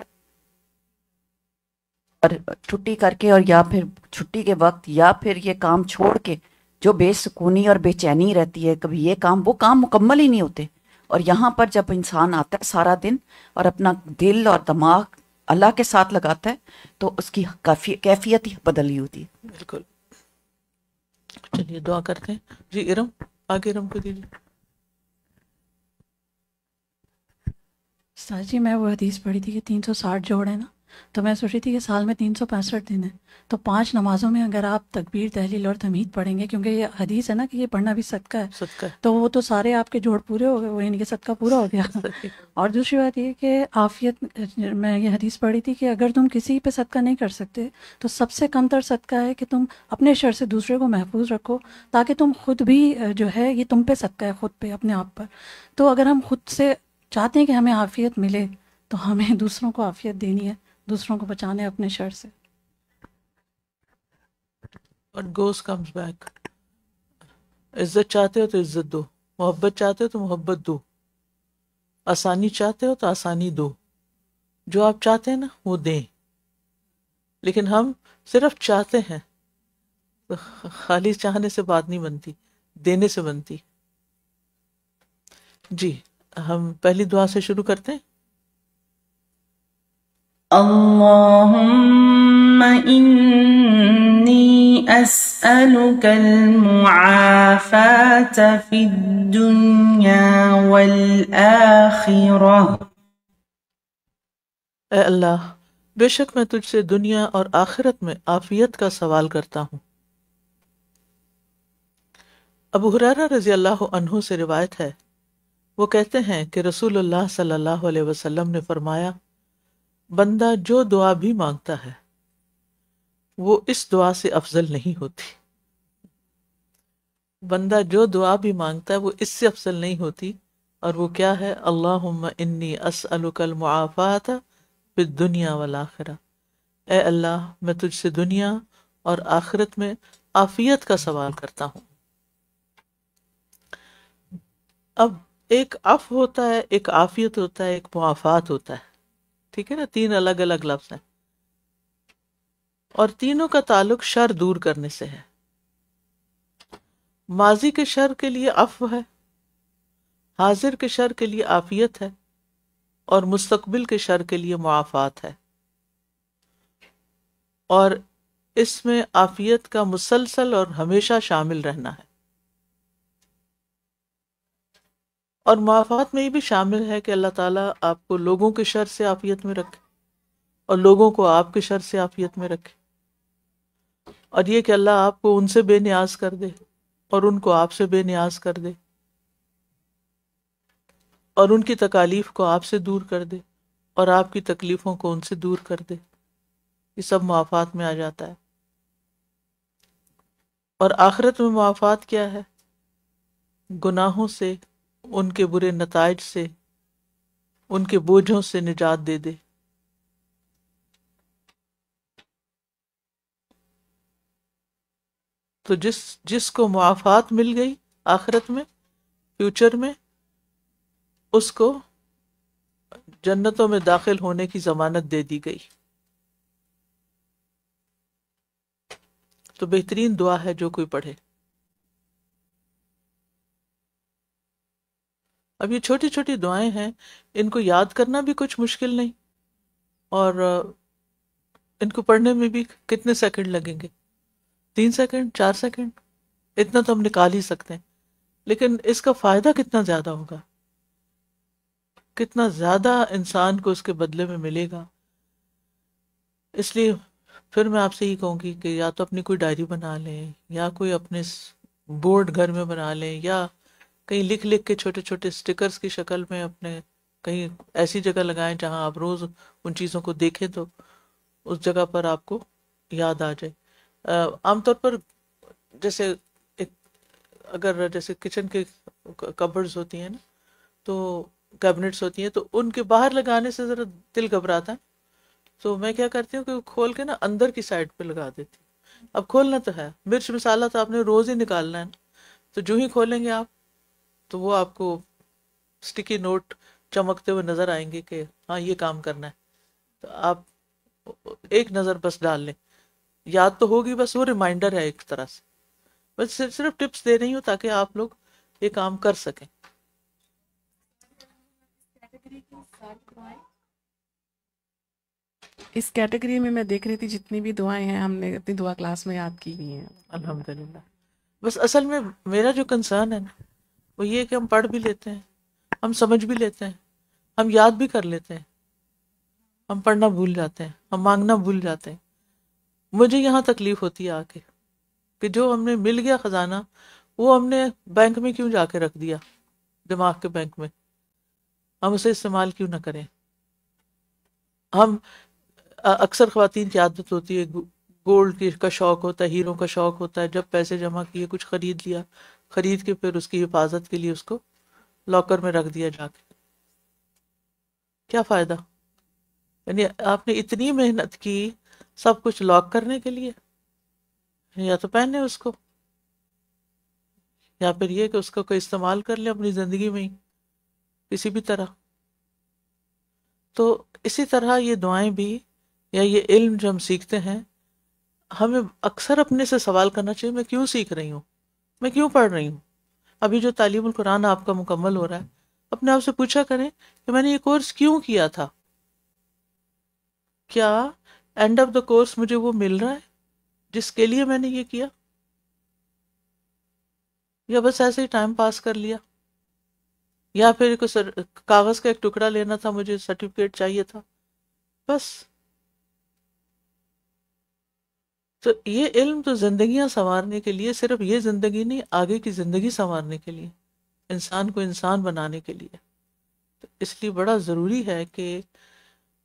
اور چھٹی کر کے اور یا پھر چھٹی کے وقت یا پھر یہ کام چھوڑ کے جو بے سکونی اور بے چینی رہتی ہے کبھی یہ کام وہ کام مکمل ہی نہیں ہوتے اور یہاں پر جب انسان آتا ہے سارا دن اور اپنا دل اور دماغ اللہ کے ساتھ لگاتا ہے تو اس کی کیفیت ہی بدلی ہوتی ہے. بالکل. چلیے دعا کرتے ہیں. جی ارم آگے ارم کو دیجیے. سر جی میں وہ حدیث پڑھی تھی کہ 360 جوڑ ہے نا تو میں سوچ رہی تھی کہ سال میں 365 دن ہے تو 5 نمازوں میں اگر آپ تکبیر تحلیل اور تحمید پڑھیں گے کیونکہ یہ حدیث ہے نا کہ یہ پڑھنا بھی صدقہ ہے تو وہ تو سارے آپ کے جوڑ پورے ہو گئے وہ یعنی کہ صدقہ پورا ہو گیا. اور دوسری بات یہ کہ عافیت میں یہ حدیث پڑھی تھی کہ اگر تم کسی پہ صدقہ نہیں کر سکتے تو سب سے کم تر صدقہ ہے کہ تم اپنے شر سے دوسرے کو محفوظ رکھو تاکہ تم خود بھی جو ہے یہ تم پہ صدقہ ہے خود پہ اپنے آپ پر. تو اگر ہم خود سے چاہتے ہیں کہ ہمیں عافیت ملے تو ہمیں دوسروں کو عافیت دینی ہے دوسروں کو بچانے اپنے شر سے. اور گوز کمز بیک. عزت چاہتے ہو تو عزت دو, محبت چاہتے ہو تو محبت دو, آسانی چاہتے ہو تو آسانی دو, جو آپ چاہتے ہیں نا وہ دیں. لیکن ہم صرف چاہتے ہیں, خالی چاہنے سے بات نہیں بنتی, دینے سے بنتی. جی ہم پہلی دعا سے شروع کرتے ہیں. اللهم إني أسألك المعافاة في الدنيا والآخرة. اے اللہ بے شک میں تجھ سے دنیا اور آخرت میں عافیت کا سوال کرتا ہوں. ابو ہریرہ رضی اللہ عنہ سے روایت ہے, وہ کہتے ہیں کہ رسول اللہ صلی اللہ علیہ وسلم نے فرمایا, بندہ جو دعا بھی مانگتا ہے وہ اس دعا سے افضل نہیں ہوتی. بندہ جو دعا بھی مانگتا ہے وہ اس سے افضل نہیں ہوتی. اور وہ کیا ہے؟ اللہم انی اسألک المعافات فی الدنیا والآخرہ. اے اللہ میں تجھ سے دنیا اور آخرت میں عافیت کا سوال کرتا ہوں. اب ایک عفو ہوتا ہے, ایک عافیت ہوتا ہے, ایک معافات ہوتا ہے. ٹھیک ہے نا, 3 الگ الگ لفظ ہیں اور تینوں کا تعلق شر دور کرنے سے ہے. ماضی کے شر کے لیے عفو ہے, حاضر کے شر کے لیے عافیت ہے, اور مستقبل کے شر کے لیے معافات ہے. اور اس میں عافیت کا مسلسل اور ہمیشہ شامل رہنا ہے. اور معافات میں یہ بھی شامل ہے کہ اللہ تعالیٰ آپ کو لوگوں کے شر سے عافیت میں رکھے اور لوگوں کو آپ کے شر سے عافیت میں رکھے, اور یہ کہ اللہ آپ کو ان سے بے نیاز کر دے اور ان کو آپ سے بے نیاز کر دے, اور ان کی تکالیف کو آپ سے دور کر دے اور آپ کی تکلیفوں کو ان سے دور کر دے. یہ سب معافات میں آ جاتا ہے. اور آخرت میں معافات کیا ہے؟ گناہوں سے, ان کے برے نتائج سے, ان کے بوجھوں سے نجات دے دے. تو جس کو معافات مل گئی آخرت میں, فیوچر میں, اس کو جنتوں میں داخل ہونے کی ضمانت دے دی گئی. تو بہترین دعا ہے جو کوئی پڑھے. اب یہ چھوٹی چھوٹی دعائیں ہیں, ان کو یاد کرنا بھی کچھ مشکل نہیں, اور ان کو پڑھنے میں بھی کتنے سیکنڈ لگیں گے؟ 3 سیکنڈ, 4 سیکنڈ, اتنا تو ہم نکال ہی سکتے ہیں. لیکن اس کا فائدہ کتنا زیادہ ہوگا, کتنا زیادہ انسان کو اس کے بدلے میں ملے گا. اس لیے پھر میں آپ سے ہی کہوں گی کہ یا تو اپنی کوئی ڈائری بنا لیں, یا کوئی اپنے بورڈ گھر میں بنا لیں, یا کہیں لکھ لکھ کے چھوٹے چھوٹے سٹیکرز کی شکل میں اپنے کہیں ایسی جگہ لگائیں جہاں آپ روز ان چیزوں کو دیکھیں تو اس جگہ پر آپ کو یاد آ جائے. عام طور پر جیسے اگر جیسے کچن کے کبرز ہوتی ہیں نا, تو کیبنٹس ہوتی ہیں, تو ان کے باہر لگانے سے ذرا دل گھبراتا ہے, تو میں کیا کرتی ہوں کہ کھول کے نا اندر کی سائڈ پہ لگا دیتی ہوں. اب کھولنا تو ہے، مرچ مسالہ تو آپ نے روز ہی نکالنا ہے نا، تو جو ہی کھولیں گے آپ تو وہ آپ کو اسٹکی نوٹ چمکتے ہوئے نظر آئیں گے کہ ہاں یہ کام کرنا ہے. تو آپ ایک نظر بس ڈال لیں، یاد تو ہوگی، بس وہ ریمائنڈر ہے ایک طرح سے. بس صرف ٹپس دے رہی ہوں تاکہ آپ لوگ یہ کام کر سکیں. اس کیٹیگری میں دیکھ رہی تھی جتنی بھی دعائیں ہیں ہم نے اپنی دعا کلاس میں یاد کی ہوئی ہیں. الحمدللہ. بس اصل میں میرا جو کنسرن ہے نا وہ یہ کہ ہم پڑھ بھی لیتے ہیں، ہم سمجھ بھی لیتے ہیں، ہم یاد بھی کر لیتے ہیں، ہم پڑھنا بھول جاتے ہیں، ہم مانگنا بھول جاتے ہیں. مجھے یہاں تکلیف ہوتی ہے آ کے کہ جو ہم نے مل گیا خزانہ وہ ہم نے بینک میں کیوں جا کے رکھ دیا، دماغ کے بینک میں، ہم اسے استعمال کیوں نہ کریں. ہم اکثر خواتین کی عادت ہوتی ہے، گولڈ کا شوق ہوتا ہے، ہیروں کا شوق ہوتا ہے، جب پیسے جمع کیے کچھ خرید لیا، خرید کے پھر اس کی حفاظت کے لیے اس کو لاکر میں رکھ دیا جا کے. کیا فائدہ؟ یعنی آپ نے اتنی محنت کی سب کچھ لاک کرنے کے لیے، یا تو پہنے اس کو، یا پھر یہ کہ اس کو کوئی استعمال کر لے اپنی زندگی میں ہی کسی بھی طرح. تو اسی طرح یہ دعائیں بھی یا یہ علم جو ہم سیکھتے ہیں، ہمیں اکثر اپنے سے سوال کرنا چاہیے، میں کیوں سیکھ رہی ہوں، میں کیوں پڑھ رہی ہوں. ابھی جو تعلیم القرآن آپ کا مکمل ہو رہا ہے، اپنے آپ سے پوچھا کریں کہ میں نے یہ کورس کیوں کیا تھا. کیا اینڈ آف دا کورس مجھے وہ مل رہا ہے جس کے لیے میں نے یہ کیا، یا بس ایسے ہی ٹائم پاس کر لیا، یا پھر کاغذ کا ایک ٹکڑا لینا تھا، مجھے سرٹیفکیٹ چاہیے تھا بس. تو یہ علم تو زندگیاں سنوارنے کے لیے، صرف یہ زندگی نہیں، آگے کی زندگی سنوارنے کے لیے، انسان کو انسان بنانے کے لیے. تو اس لیے بڑا ضروری ہے کہ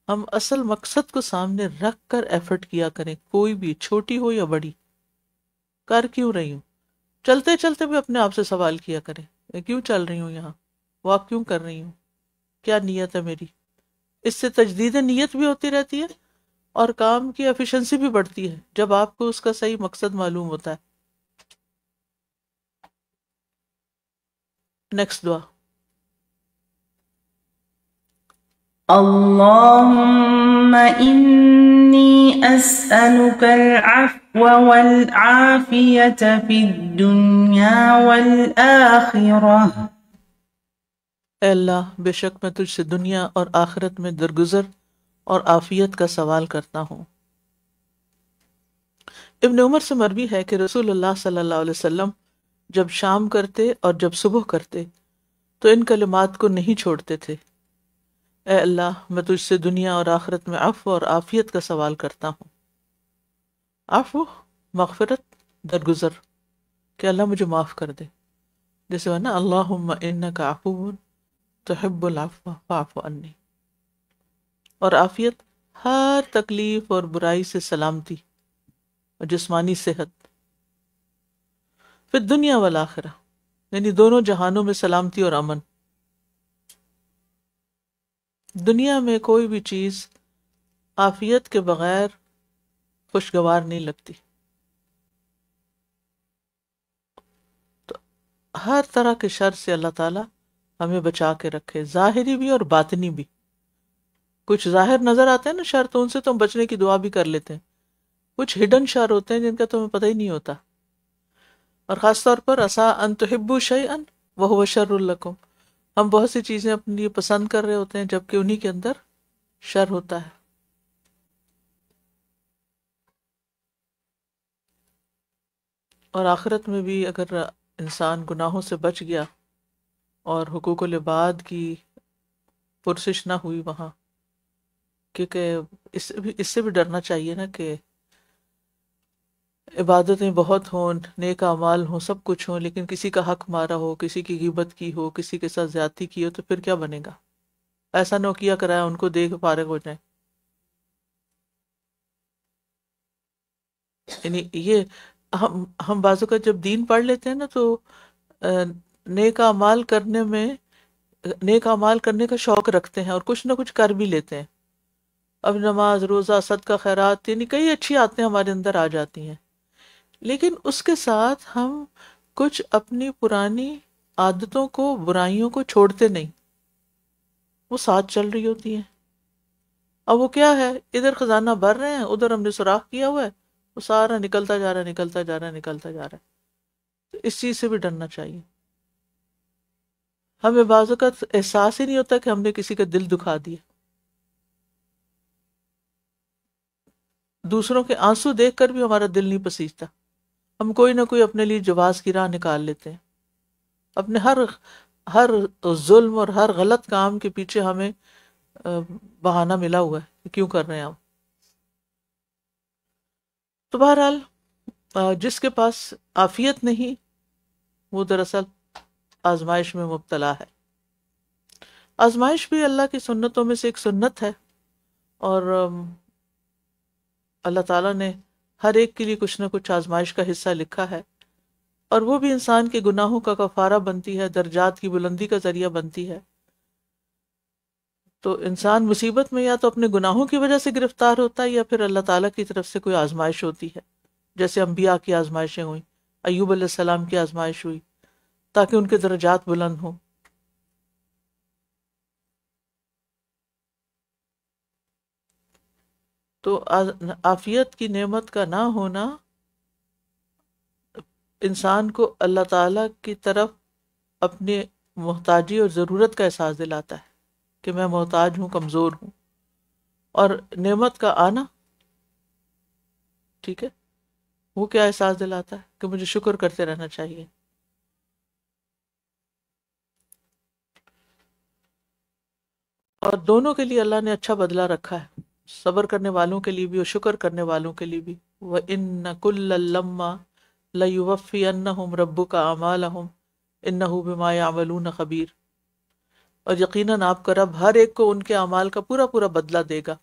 ہم اصل مقصد کو سامنے رکھ کر ایفرٹ کیا کریں، کوئی بھی، چھوٹی ہو یا بڑی. کر کیوں رہی ہوں، چلتے چلتے بھی اپنے آپ سے سوال کیا کریں، میں کیوں چل رہی ہوں، یہاں واک کیوں کر رہی ہوں، کیا نیت ہے میری. اس سے تجدید نیت بھی ہوتی رہتی ہے اور کام کی ایفیشنسی بھی بڑھتی ہے جب آپ کو اس کا صحیح مقصد معلوم ہوتا ہے. نیکسٹ دعا. اللهم إني أسألك العفو والعافية في الدنيا والآخرة. اے اللہ، بے شک میں تجھ سے دنیا اور آخرت میں درگزر اور عافیت کا سوال کرتا ہوں. ابن عمر سے مروی ہے کہ رسول اللہ صلی اللہ علیہ وسلم جب شام کرتے اور جب صبح کرتے تو ان کلمات کو نہیں چھوڑتے تھے. اے اللہ، میں تجھ سے دنیا اور آخرت میں عفو اور عافیت کا سوال کرتا ہوں. عفو، مغفرت، درگزر، کہ اللہ مجھے معاف کر دے، جیسے نا اللہم انک عفو تحب العفو فاعف عنی. اور عافیت، ہر تکلیف اور برائی سے سلامتی اور جسمانی صحت. پھر دنیا والآخرہ، یعنی دونوں جہانوں میں سلامتی اور امن. دنیا میں کوئی بھی چیز عافیت کے بغیر خوشگوار نہیں لگتی. تو ہر طرح کے شر سے اللہ تعالی ہمیں بچا کے رکھے، ظاہری بھی اور باطنی بھی. کچھ ظاہر نظر آتے ہیں نا شر، تو ان سے تو ہم بچنے کی دعا بھی کر لیتے ہیں. کچھ ہڈن شر ہوتے ہیں جن کا تو ہمیں پتہ ہی نہیں ہوتا. اور خاص طور پر عسیٰ ان تحبوا شیئا وہو شر لکم، ہم بہت سی چیزیں اپنے لیے پسند کر رہے ہوتے ہیں جبکہ انہی کے اندر شر ہوتا ہے. اور آخرت میں بھی اگر انسان گناہوں سے بچ گیا اور حقوق العباد کی پرسش نہ ہوئی وہاں، کیونکہ اس سے بھی ڈرنا چاہیے نا کہ عبادتیں بہت ہوں، نیک اعمال ہوں، سب کچھ ہوں، لیکن کسی کا حق مارا ہو، کسی کی غیبت کی ہو، کسی کے ساتھ زیادتی کی ہو، تو پھر کیا بنے گا؟ ایسا نہ کیا کرایا ان کو دیکھ فارغ ہو جائیں. یعنی یہ ہم بازو کا جب دین پڑھ لیتے ہیں نا تو نیک اعمال کرنے کا شوق رکھتے ہیں اور کچھ نہ کچھ کر بھی لیتے ہیں. اب نماز، روزہ، صدقہ، خیرات، یعنی کئی اچھی عادتیں ہمارے اندر آ جاتی ہیں، لیکن اس کے ساتھ ہم کچھ اپنی پرانی عادتوں کو، برائیوں کو چھوڑتے نہیں، وہ ساتھ چل رہی ہوتی ہیں۔ اب وہ کیا ہے، ادھر خزانہ بھر رہے ہیں، ادھر ہم نے سوراخ کیا ہوا ہے، وہ سارا نکلتا جا رہا ہے، نکلتا جا رہا ہے، نکلتا جا رہا ہے۔ تو اس چیز سے بھی ڈرنا چاہیے۔ ہمیں بعض اوقات احساس ہی نہیں ہوتا کہ ہم نے کسی کا دل دکھا دیا۔ دوسروں کے آنسو دیکھ کر بھی ہمارا دل نہیں پسیجتا، ہم کوئی نہ کوئی اپنے لیے جواز کی راہ نکال لیتے ہیں۔ اپنے ہر ظلم اور ہر غلط کام کے پیچھے ہمیں بہانہ ملا ہوا ہے کہ کیوں کر رہے ہیں ہم۔ تو بہرحال جس کے پاس عافیت نہیں، وہ دراصل آزمائش میں مبتلا ہے۔ آزمائش بھی اللہ کی سنتوں میں سے ایک سنت ہے، اور اللہ تعالیٰ نے ہر ایک کے لیے کچھ نہ کچھ آزمائش کا حصہ لکھا ہے، اور وہ بھی انسان کے گناہوں کا کفارہ بنتی ہے، درجات کی بلندی کا ذریعہ بنتی ہے۔ تو انسان مصیبت میں یا تو اپنے گناہوں کی وجہ سے گرفتار ہوتا ہے، یا پھر اللہ تعالیٰ کی طرف سے کوئی آزمائش ہوتی ہے، جیسے انبیاء کی آزمائشیں ہوئیں، ایوب علیہ السلام کی آزمائش ہوئی تاکہ ان کے درجات بلند ہوں۔ تو عافیت کی نعمت کا نہ ہونا انسان کو اللہ تعالیٰ کی طرف اپنے محتاجی اور ضرورت کا احساس دلاتا ہے کہ میں محتاج ہوں، کمزور ہوں، اور نعمت کا آنا، ٹھیک ہے، وہ کیا احساس دلاتا ہے کہ مجھے شکر کرتے رہنا چاہیے۔ اور دونوں کے لیے اللہ نے اچھا بدلہ رکھا ہے، صبر کرنے والوں کے لیے بھی اور شکر کرنے والوں کے لیے بھی۔ وَإِنَّ كُلًّا لَمَّا لَيُوَفِّيَنَّهُمْ رَبُّكَ أَعْمَالَهُمْ إِنَّهُ بِمَا يَعْمَلُونَ خَبِيرٌ، اور یقیناً آپ کا رب ہر ایک کو ان کے اعمال کا پورا پورا بدلہ دے گا،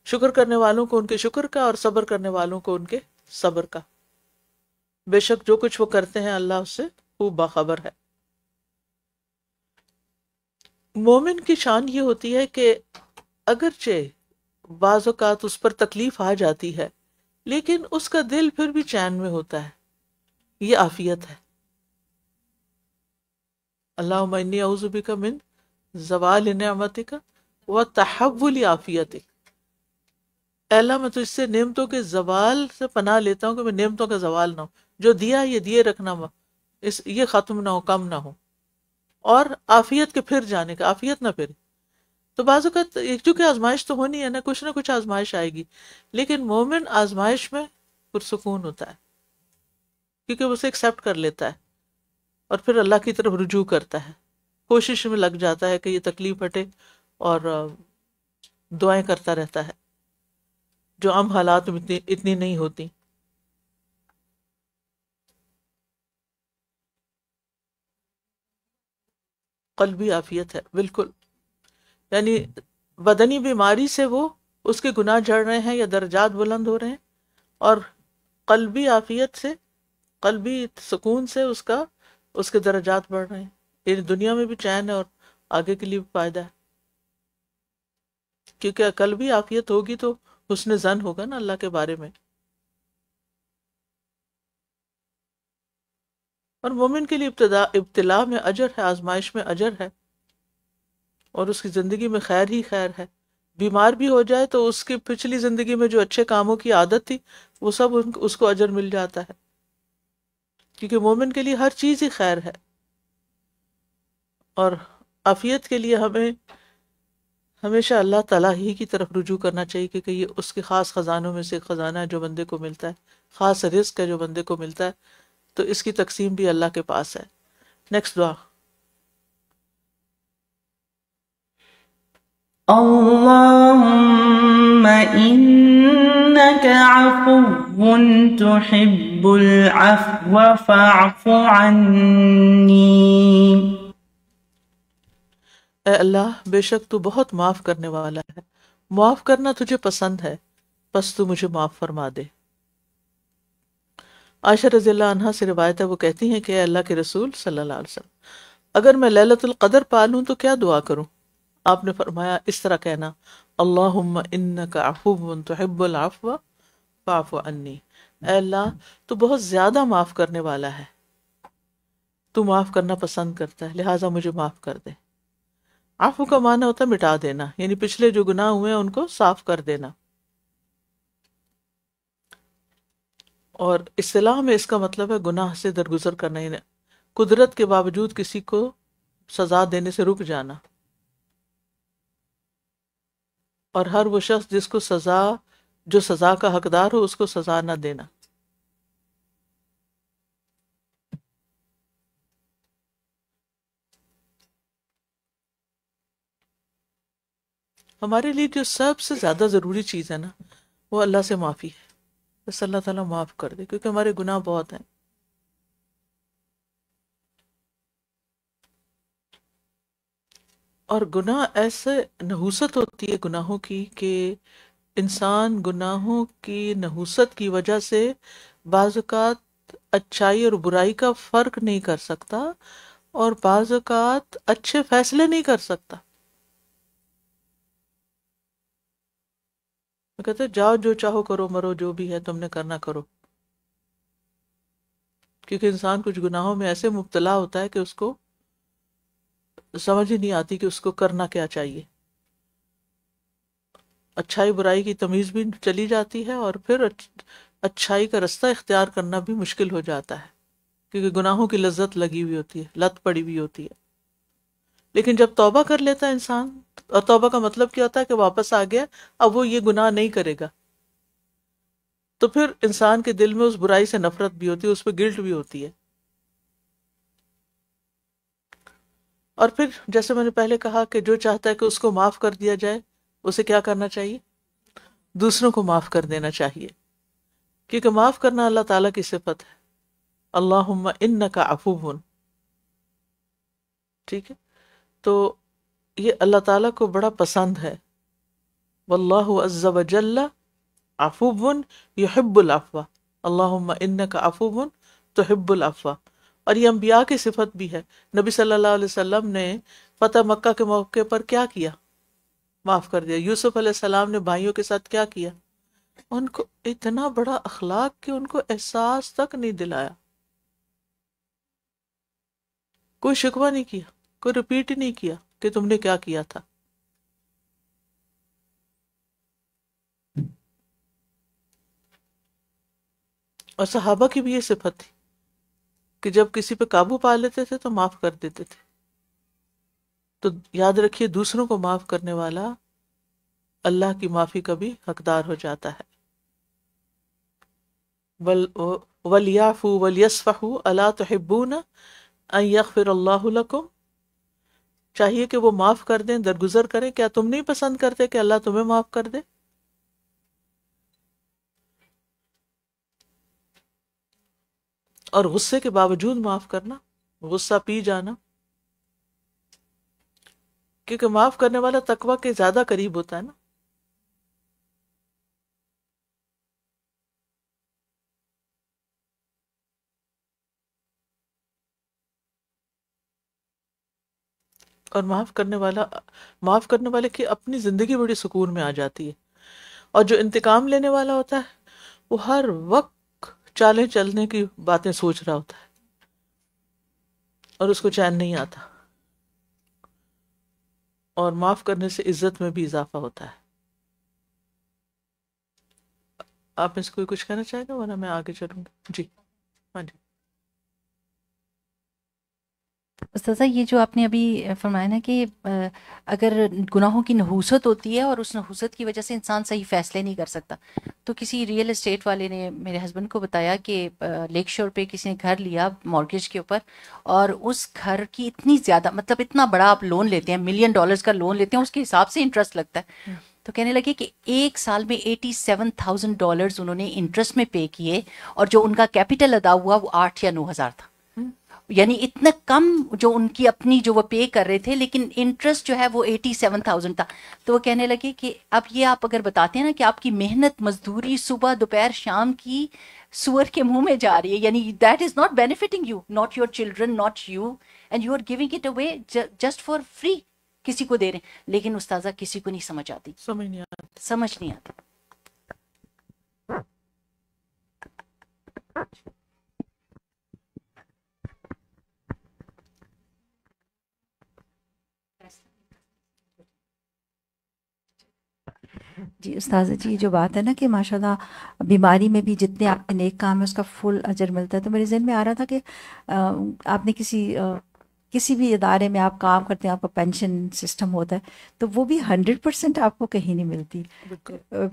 شکر کرنے والوں کو ان کے شکر کا، اور صبر کرنے والوں کو ان کے صبر کا۔ بے شک جو کچھ وہ کرتے ہیں اللہ اس سے خوب باخبر ہے۔ مومن کی شان یہ ہوتی ہے کہ اگرچہ بعض اوقات اس پر تکلیف آ جاتی ہے، لیکن اس کا دل پھر بھی چین میں ہوتا ہے، یہ عافیت ہے۔ اللہم انی اعوذ بک من زوال نعمتک وتحول عافیتک، اے اللہ میں تجھ سے نعمتوں کے زوال سے پناہ لیتا ہوں کہ میں نعمتوں کا زوال نہ ہو، جو دیا یہ دیے رکھنا، یہ ختم نہ ہو، کم نہ ہو، اور عافیت کے پھر جانے کا، عافیت نہ پھر۔ تو بعض اوقات چونکہ آزمائش تو ہونی ہے نا، کچھ نہ کچھ آزمائش آئے گی، لیکن مومن آزمائش میں پرسکون ہوتا ہے، کیونکہ وہ اسے ایکسیپٹ کر لیتا ہے اور پھر اللہ کی طرف رجوع کرتا ہے، کوشش میں لگ جاتا ہے کہ یہ تکلیف ہٹے، اور دعائیں کرتا رہتا ہے جو عام حالات میں اتنی نہیں ہوتی۔ قلبی عافیت ہے، بالکل، یعنی بدنی بیماری سے وہ اس کے گناہ جھڑ رہے ہیں یا درجات بلند ہو رہے ہیں، اور قلبی عافیت سے، قلبی سکون سے اس کے درجات بڑھ رہے ہیں، یعنی دنیا میں بھی چین ہے اور آگے کے لیے بھی فائدہ ہے، کیونکہ قلبی عافیت ہوگی تو حسن ظن ہوگا نا اللہ کے بارے میں۔ اور مومن کے لیے ابتلا میں اجر ہے، آزمائش میں اجر ہے، اور اس کی زندگی میں خیر ہی خیر ہے۔ بیمار بھی ہو جائے تو اس کی پچھلی زندگی میں جو اچھے کاموں کی عادت تھی وہ سب اس کو اجر مل جاتا ہے، کیونکہ مومن کے لیے ہر چیز ہی خیر ہے۔ اور عافیت کے لیے ہمیں ہمیشہ اللہ تعالیٰ ہی کی طرف رجوع کرنا چاہیے، کیونکہ یہ اس کے خاص خزانوں میں سے ایک خزانہ ہے جو بندے کو ملتا ہے، خاص رزق ہے جو بندے کو ملتا ہے، تو اس کی تقسیم بھی اللہ کے پاس ہے۔ نیکسٹ دعا۔ اللهم إنك عفو تحب العفو فاعف عني۔ اے اللہ، بے شک تو بہت معاف کرنے والا ہے، معاف کرنا تجھے پسند ہے، بس تو مجھے معاف فرما دے۔ عائشہ رضی اللہ عنہا سے روایت ہے، وہ کہتی ہیں کہ اے اللہ کے رسول صلی اللہ علیہ وسلم، اگر میں لیلۃ القدر پا لوں تو کیا دعا کروں؟ آپ نے فرمایا اس طرح کہنا، اللہم انک عفو تحب العفو فاعف عنی، اے اللہ تو بہت زیادہ معاف کرنے والا ہے، تو معاف کرنا پسند کرتا ہے، لہٰذا مجھے معاف کر دے۔ عفو کا معنی ہوتا ہے مٹا دینا، یعنی پچھلے جو گناہ ہوئے ہیں ان کو صاف کر دینا، اور اصطلاح میں اس کا مطلب ہے گناہ سے درگزر کرنا، یعنی قدرت کے باوجود کسی کو سزا دینے سے رک جانا، اور ہر وہ شخص جس کو جو سزا کا حقدار ہو اس کو سزا نہ دینا۔ ہمارے لیے جو سب سے زیادہ ضروری چیز ہے نا وہ اللہ سے معافی ہے، بس اللہ تعالیٰ معاف کر دے، کیونکہ ہمارے گناہ بہت ہیں۔ اور گناہ ایسے نحوست ہوتی ہے گناہوں کی کہ انسان گناہوں کی نحوست کی وجہ سے بعض اوقات اچھائی اور برائی کا فرق نہیں کر سکتا، اور بعض اوقات اچھے فیصلے نہیں کر سکتا۔ وہ کہتے ہیں جاؤ جو چاہو کرو، مرو جو بھی ہے تم نے کرنا کرو، کیونکہ انسان کچھ گناہوں میں ایسے مبتلا ہوتا ہے کہ اس کو سمجھ ہی نہیں آتی کہ اس کو کرنا کیا چاہیے، اچھائی برائی کی تمیز بھی چلی جاتی ہے، اور پھر اچھائی کا رستہ اختیار کرنا بھی مشکل ہو جاتا ہے، کیونکہ گناہوں کی لذت لگی ہوئی ہوتی ہے، لت پڑی ہوئی ہوتی ہے۔ لیکن جب توبہ کر لیتا ہے انسان، اور توبہ کا مطلب کیا ہوتا ہے کہ واپس آ گیا، اب وہ یہ گناہ نہیں کرے گا، تو پھر انسان کے دل میں اس برائی سے نفرت بھی ہوتی ہے، اس پہ گلٹ بھی ہوتی ہے۔ اور پھر جیسے میں نے پہلے کہا کہ جو چاہتا ہے کہ اس کو معاف کر دیا جائے، اسے کیا کرنا چاہیے؟ دوسروں کو معاف کر دینا چاہیے، کیونکہ معاف کرنا اللہ تعالیٰ کی صفت ہے، اللہم انک عفو، ٹھیک ہے؟ تو یہ اللہ تعالیٰ کو بڑا پسند ہے، واللہ عز وجل عفو یحب العفو، اللہم انک عفو تحب العفو، اور یہ انبیاء کی صفت بھی ہے۔ نبی صلی اللہ علیہ وسلم نے فتح مکہ کے موقع پر کیا کیا؟ معاف کر دیا۔ یوسف علیہ السلام نے بھائیوں کے ساتھ کیا کیا؟ ان کو اتنا بڑا اخلاق کہ ان کو احساس تک نہیں دلایا، کوئی شکوہ نہیں کیا، کوئی ریپیٹ ہی نہیں کیا کہ تم نے کیا کیا تھا۔ اور صحابہ کی بھی یہ صفت تھی کہ جب کسی پہ قابو پا لیتے تھے تو معاف کر دیتے تھے۔ تو یاد رکھیے دوسروں کو معاف کرنے والا اللہ کی معافی کا بھی حقدار ہو جاتا ہے۔ وَلْيَعْفُوا وَلْيَصْفَحُوا أَلَا تُحِبُّونَ أَن يَغْفِرَ اللَّهُ لَكُمْ، چاہیے کہ وہ معاف کر دیں، درگزر کریں، کیا تم نہیں پسند کرتے کہ اللہ تمہیں معاف کر دے؟ اور غصے کے باوجود معاف کرنا، غصہ پی جانا، کیونکہ معاف کرنے والا تقویٰ کے زیادہ قریب ہوتا ہے نا۔ اور معاف کرنے والے کی اپنی زندگی بڑی سکون میں آ جاتی ہے، اور جو انتقام لینے والا ہوتا ہے وہ ہر وقت چالیں چلنے کی باتیں سوچ رہا ہوتا ہے، اور اس کو چین نہیں آتا۔ اور معاف کرنے سے عزت میں بھی اضافہ ہوتا ہے۔ آپ میں سے کوئی کچھ کہنا چاہے گا ورنہ میں آگے چلوں گی؟ جی ہاں جی۔ استاذہ یہ جو آپ نے ابھی فرمایا نا کہ اگر گناہوں کی نحوست ہوتی ہے اور اس نحوست کی وجہ سے انسان صحیح فیصلے نہیں کر سکتا، تو کسی ریئل اسٹیٹ والے نے میرے ہسبینڈ کو بتایا کہ لیک شور پہ کسی نے گھر لیا مارگیج کے اوپر، اور اس گھر کی اتنی زیادہ مطلب اتنا بڑا آپ لون لیتے ہیں، $1 ملین کا لون لیتے ہیں، اس کے حساب سے انٹرسٹ لگتا ہے۔ تو کہنے لگے کہ ایک سال میں $87,000 انہوں نے انٹرسٹ میں پے کیے، اور جو ان کا کیپٹل ادا ہوا وہ 8 یا 9 ہزار تھا، یعنی اتنا کم جو ان کی اپنی جو وہ پے کر رہے تھے، لیکن انٹرسٹ جو ہے وہ 87,000 تھا۔ تو وہ کہنے لگے کہ اب یہ آپ اگر بتاتے ہیں نا کہ آپ کی محنت مزدوری صبح دوپہر شام کی سور کے منہ میں جا رہی ہے، یعنی that is not benefiting you, not your children, not you, and you are giving it away just for free, کسی کو دے رہے ہیں، لیکن استاذہ کسی کو نہیں سمجھ آتی، سمجھ نہیں آتا. سمجھ نہیں آتی. جی استاذہ جی، جو بات ہے نا کہ ماشاءاللہ بیماری میں بھی جتنے آپ کے نیک کام ہے اس کا فل اجر ملتا ہے، تو میرے ذہن میں آ رہا تھا کہ آپ نے کسی بھی ادارے میں آپ کام کرتے ہیں، آپ کا پینشن سسٹم ہوتا ہے، تو وہ بھی 100% آپ کو کہیں نہیں ملتی.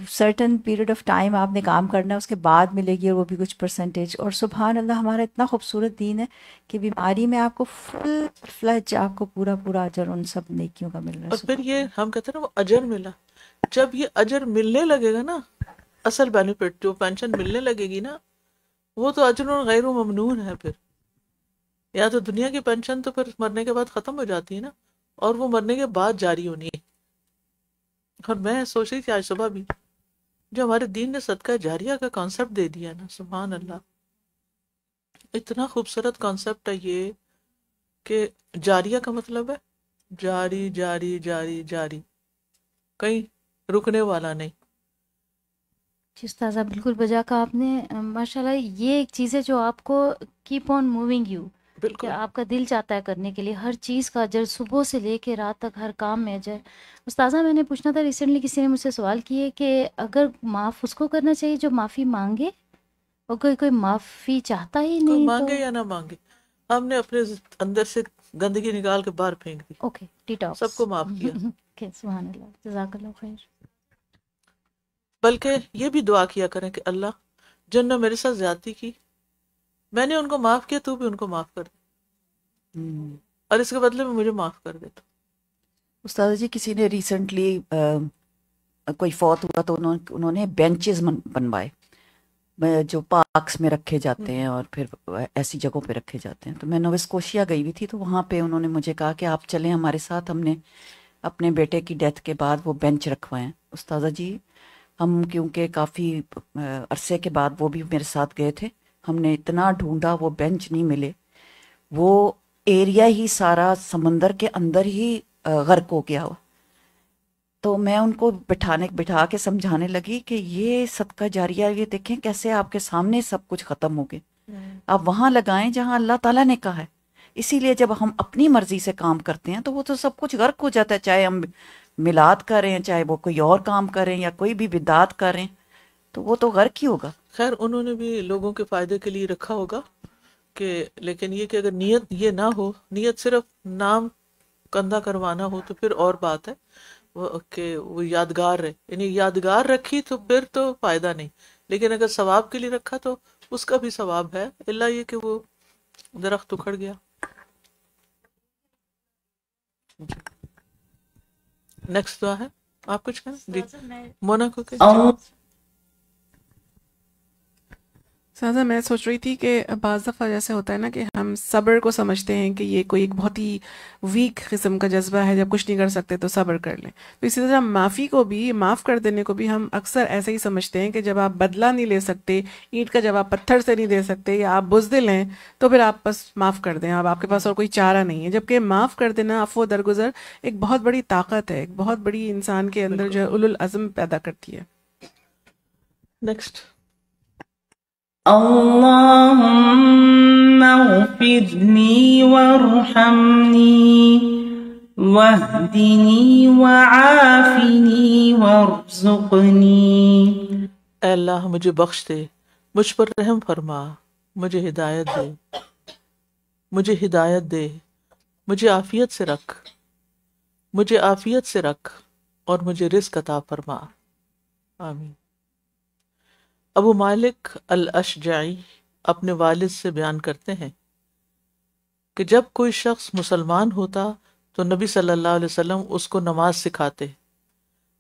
سرٹن پیریڈ آف ٹائم آپ نے کام کرنا ہے، اس کے بعد ملے گی، اور وہ بھی کچھ پرسنٹیج. اور سبحان اللہ ہمارا اتنا خوبصورت دین ہے کہ بیماری میں آپ کو فل فلج آپ کو پورا اجر ان سب نیکیوں کا مل رہا ہے. اور پھر یہ ہم کہتے ہیں نا وہ اجر ملا، جب یہ اجر ملنے لگے گا نا، اصل بینیفٹ جو پینشن ملنے لگے گی نا، وہ تو اجر غیر ممنون ہے. پھر یا تو دنیا کی پینشن تو پھر مرنے کے بعد ختم ہو جاتی ہے نا، اور وہ مرنے کے بعد جاری ہونی ہے. اور میں سوچ رہی تھی آج صبح بھی، جو ہمارے دین نے صدقہ جاریہ کا کانسیپٹ دے دیا نا، سبحان اللہ، اتنا خوبصورت کانسیپٹ ہے یہ کہ جاریہ کا مطلب ہے جاری جاری جاری جاری، کہیں رکنے والا نہیں. جی استاذہ بالکل بجا کا آپ نے، ماشاءاللہ یہ ایک چیز ہے جو آپ کو کیپ آن موونگ یو، کہ بالکل آپ کا دل چاہتا ہے کرنے کے لیے، ہر چیز کا اجر، صبح سے لے کے رات تک ہر کام میں اجر. استاذہ میں نے پوچھنا تھا، ریسنٹلی کسی نے مجھ سے سوال کیے کہ اگر معاف اس کو کرنا چاہیے جو معافی مانگے، اور کوئی معافی چاہتا ہی کوئی نہیں مانگے تو یا نہ مانگے، ہم نے اپنے اندر سے گندگی نکال کے باہر پھینک دی، اوکے ڈیٹاکس، سب کو معاف کیا. اوکے سبحان اللہ، جزاک اللہ خیر. بلکہ یہ بھی دعا کیا کریں کہ اللہ جن نے میرے ساتھ زیادتی کی، میں نے ان کو معاف کیا، تو بھی ان کو معاف کر دے، اور اس کے بدلے میں مجھے معاف کر دے. تو استاد جی کسی نے ریسنٹلی کوئی فوت ہوا تو انہوں نے بینچز بنوائے جو پارکس میں رکھے جاتے ہیں اور پھر ایسی جگہوں پہ رکھے جاتے ہیں. تو میں نوو اسکوشیا گئی ہوئی تھی، تو وہاں پہ انہوں نے مجھے کہا کہ آپ چلیں ہمارے ساتھ. ہم نے اپنے بیٹے کی ڈیتھ کے بعد وہ بینچ رکھوائے ہیں. استاذہ جی ہم کیونکہ کافی عرصے کے بعد وہ بھی میرے ساتھ گئے تھے، ہم نے اتنا ڈھونڈا وہ بینچ نہیں ملے. وہ ایریا ہی سارا سمندر کے اندر ہی غرق ہو گیا ہوا. تو میں ان کو بٹھا کے سمجھانے لگی کہ یہ صدقہ جاریہ، یہ دیکھیں کیسے آپ کے سامنے سب کچھ ختم ہو گئے. آپ وہاں لگائیں جہاں اللہ تعالیٰ نے کہا ہے. اسی لیے جب ہم اپنی مرضی سے کام کرتے ہیں تو وہ تو سب کچھ غرق ہو جاتا ہے، چاہے ہم میلاد کریں، چاہے وہ کوئی اور کام کریں، یا کوئی بھی بدعات کریں، تو وہ تو غرق ہی ہوگا. خیر انہوں نے بھی لوگوں کے فائدے کے لیے رکھا ہوگا کہ، لیکن یہ کہ اگر نیت یہ نہ ہو، نیت صرف نام کندھا کروانا ہو، تو پھر اور بات ہے کہ وہ یادگار رہے. یعنی یادگار رکھی تو پھر تو فائدہ نہیں، لیکن اگر ثواب کے لیے رکھا تو اس کا بھی ثواب ہے، اللہ یہ کہ وہ درخت اکھڑ گیا. نیکسٹ دعا ہے، آپ کچھ کہیں مونا کو کہ سازا میں سوچ رہی تھی کہ بعض دفعہ جیسے ہوتا ہے نا کہ ہم صبر کو سمجھتے ہیں کہ یہ کوئی ایک بہت ہی ویک قسم کا جذبہ ہے، جب کچھ نہیں کر سکتے تو صبر کر لیں. تو اسی طرح معافی کو بھی، معاف کر دینے کو بھی ہم اکثر ایسے ہی سمجھتے ہیں کہ جب آپ بدلہ نہیں لے سکتے، اینٹ کا جواب پتھر سے نہیں دے سکتے، یا آپ بزدل ہیں، تو پھر آپ بس معاف کر دیں، اب آپ کے پاس اور کوئی چارہ نہیں ہے. جبکہ معاف کر دینا، عفو درگزر ایک بہت بڑی طاقت ہے، ایک بہت بڑی انسان کے اندر جو ہے اولو العزم پیدا کرتی ہے. نیکسٹ اللهم اغفرني وارحمني واهدني وعافني وارزقني. اے اللہ مجھے بخش دے، مجھ پر رحم فرما، مجھے ہدایت دے، مجھے ہدایت دے، مجھے عافیت سے رکھ، مجھے عافیت سے رکھ، اور مجھے رزق عطا فرما. آمین. ابو مالک الاشجعی اپنے والد سے بیان کرتے ہیں کہ جب کوئی شخص مسلمان ہوتا تو نبی صلی اللہ علیہ وسلم اس کو نماز سکھاتے،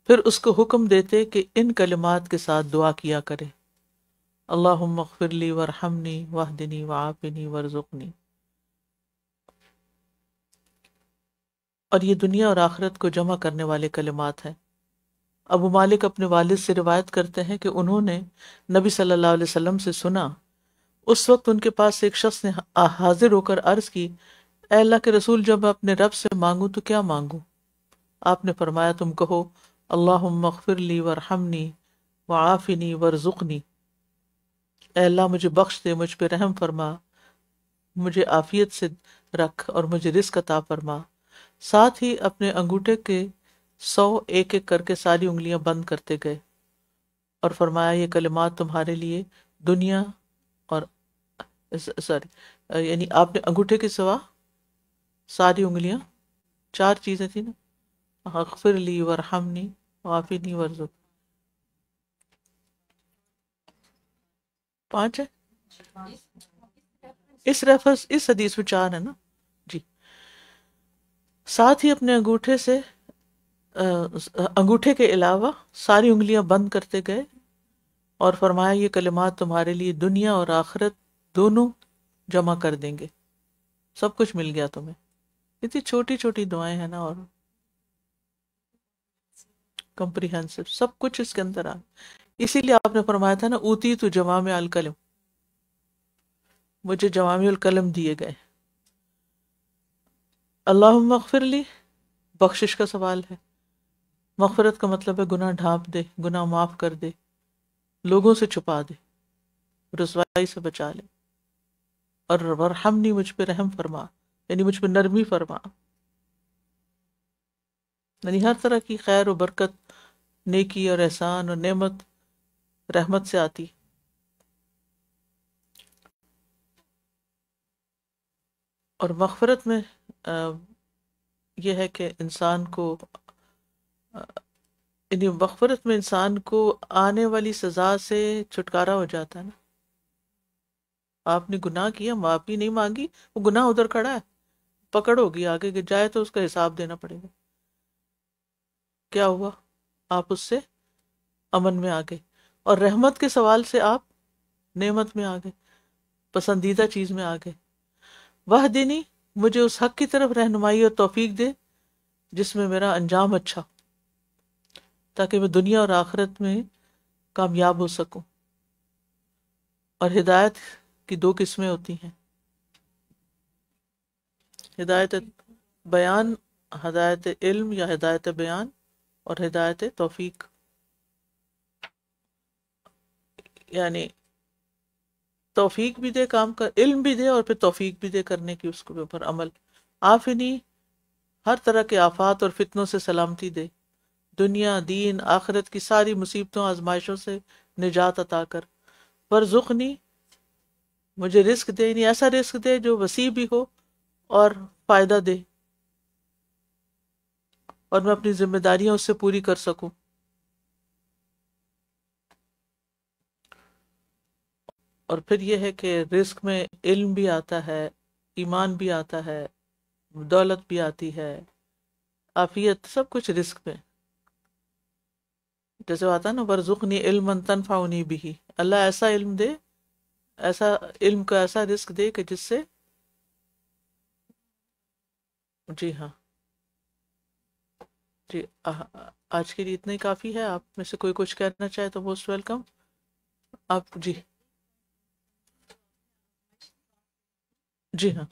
پھر اس کو حکم دیتے کہ ان کلمات کے ساتھ دعا کیا کرے: اللہم اغفر لی وارحمنی واہدنی وعافنی وارزقنی. اور یہ دنیا اور آخرت کو جمع کرنے والے کلمات ہیں. ابو مالک اپنے والد سے روایت کرتے ہیں کہ انہوں نے نبی صلی اللہ علیہ وسلم سے سنا. اس وقت ان کے پاس ایک شخص نے حاضر ہو کر عرض کی: اے اللہ کے رسول، جب میں اپنے رب سے مانگوں تو کیا مانگوں؟ آپ نے فرمایا تم کہو اللہم اغفر لی ورحمنی وعافنی ورزقنی، اے اللہ مجھے بخش دے، مجھ پہ رحم فرما، مجھے عافیت سے رکھ اور مجھے رزق عطا فرما۔ ساتھ ہی اپنے انگوٹھے کے 100 ایک ایک کر کے ساری انگلیاں بند کرتے گئے اور فرمایا یہ کلمات تمہارے لیے دنیا اور یعنی آپ نے انگوٹھے کے سوا ساری انگلیاں، 4 چیزیں تھیں نا، اغفر لی ورحمنی وعافنی ورزق، 5 ہے، اس ریفرنس اس حدیث میں 4 ہے نا جی۔ ساتھ ہی اپنے انگوٹھے سے انگوٹھے کے علاوہ ساری انگلیاں بند کرتے گئے اور فرمایا یہ کلمات تمہارے لیے دنیا اور آخرت دونوں جمع کر دیں گے، سب کچھ مل گیا تمہیں۔ اتنی چھوٹی چھوٹی دعائیں ہیں نا، اور کمپریہنسو سب کچھ اس کے اندر آ، اسی لیے آپ نے فرمایا تھا نا اوتی تو جوامع الکلم، مجھے جوامع الکلم دیے گئے۔ اللہم اغفر لی، بخشش کا سوال ہے، مغفرت کا مطلب ہے گناہ ڈھانپ دے، گناہ معاف کر دے، لوگوں سے چھپا دے، رسوائی سے بچا لے، اور ورحمنی مجھ پہ رحم فرما، یعنی مجھ پہ نرمی فرما، یعنی ہر طرح کی خیر و برکت، نیکی اور احسان اور نعمت رحمت سے آتی۔ اور مغفرت میں یہ ہے کہ انسان کو یعنی مغفرت میں انسان کو آنے والی سزا سے چھٹکارا ہو جاتا ہے نا۔ آپ نے گناہ کیا، معافی نہیں مانگی، وہ گناہ ادھر کھڑا ہے، پکڑ ہوگی، آگے کہ جائے تو اس کا حساب دینا پڑے گا۔ کیا ہوا؟ آپ اس سے امن میں آ گئے، اور رحمت کے سوال سے آپ نعمت میں آ گئے، پسندیدہ چیز میں آ گئے۔ وحدنی، مجھے اس حق کی طرف رہنمائی اور توفیق دے جس میں میرا انجام اچھا، تاکہ میں دنیا اور آخرت میں کامیاب ہو سکوں۔ اور ہدایت کی 2 قسمیں ہوتی ہیں، ہدایت بیان، ہدایت علم یا ہدایت بیان، اور ہدایت توفیق، یعنی توفیق بھی دے کام کر، علم بھی دے اور پھر توفیق بھی دے کرنے کی اس کے اوپر عمل۔ عافنی، ہر طرح کے آفات اور فتنوں سے سلامتی دے، دنیا دین آخرت کی ساری مصیبتوں آزمائشوں سے نجات عطا کر۔ ورزقنی، مجھے رزق دے، یعنی ایسا رزق دے جو وسیع بھی ہو اور فائدہ دے، اور میں اپنی ذمہ داریاں اس سے پوری کر سکوں۔ اور پھر یہ ہے کہ رزق میں علم بھی آتا ہے، ایمان بھی آتا ہے، دولت بھی آتی ہے، عافیت، سب کچھ رزق میں۔ جیسے آتا ہے نا ورزقنی علما تنفعنی بہ، اللہ ایسا علم دے، ایسا علم کا ایسا رزق دے کہ جس سے، جی ہاں جی، آج کے لیے اتنا ہی کافی ہے۔ آپ میں سے کوئی کچھ کہنا چاہے تو موسٹ ویلکم۔ آپ جی جی ہاں،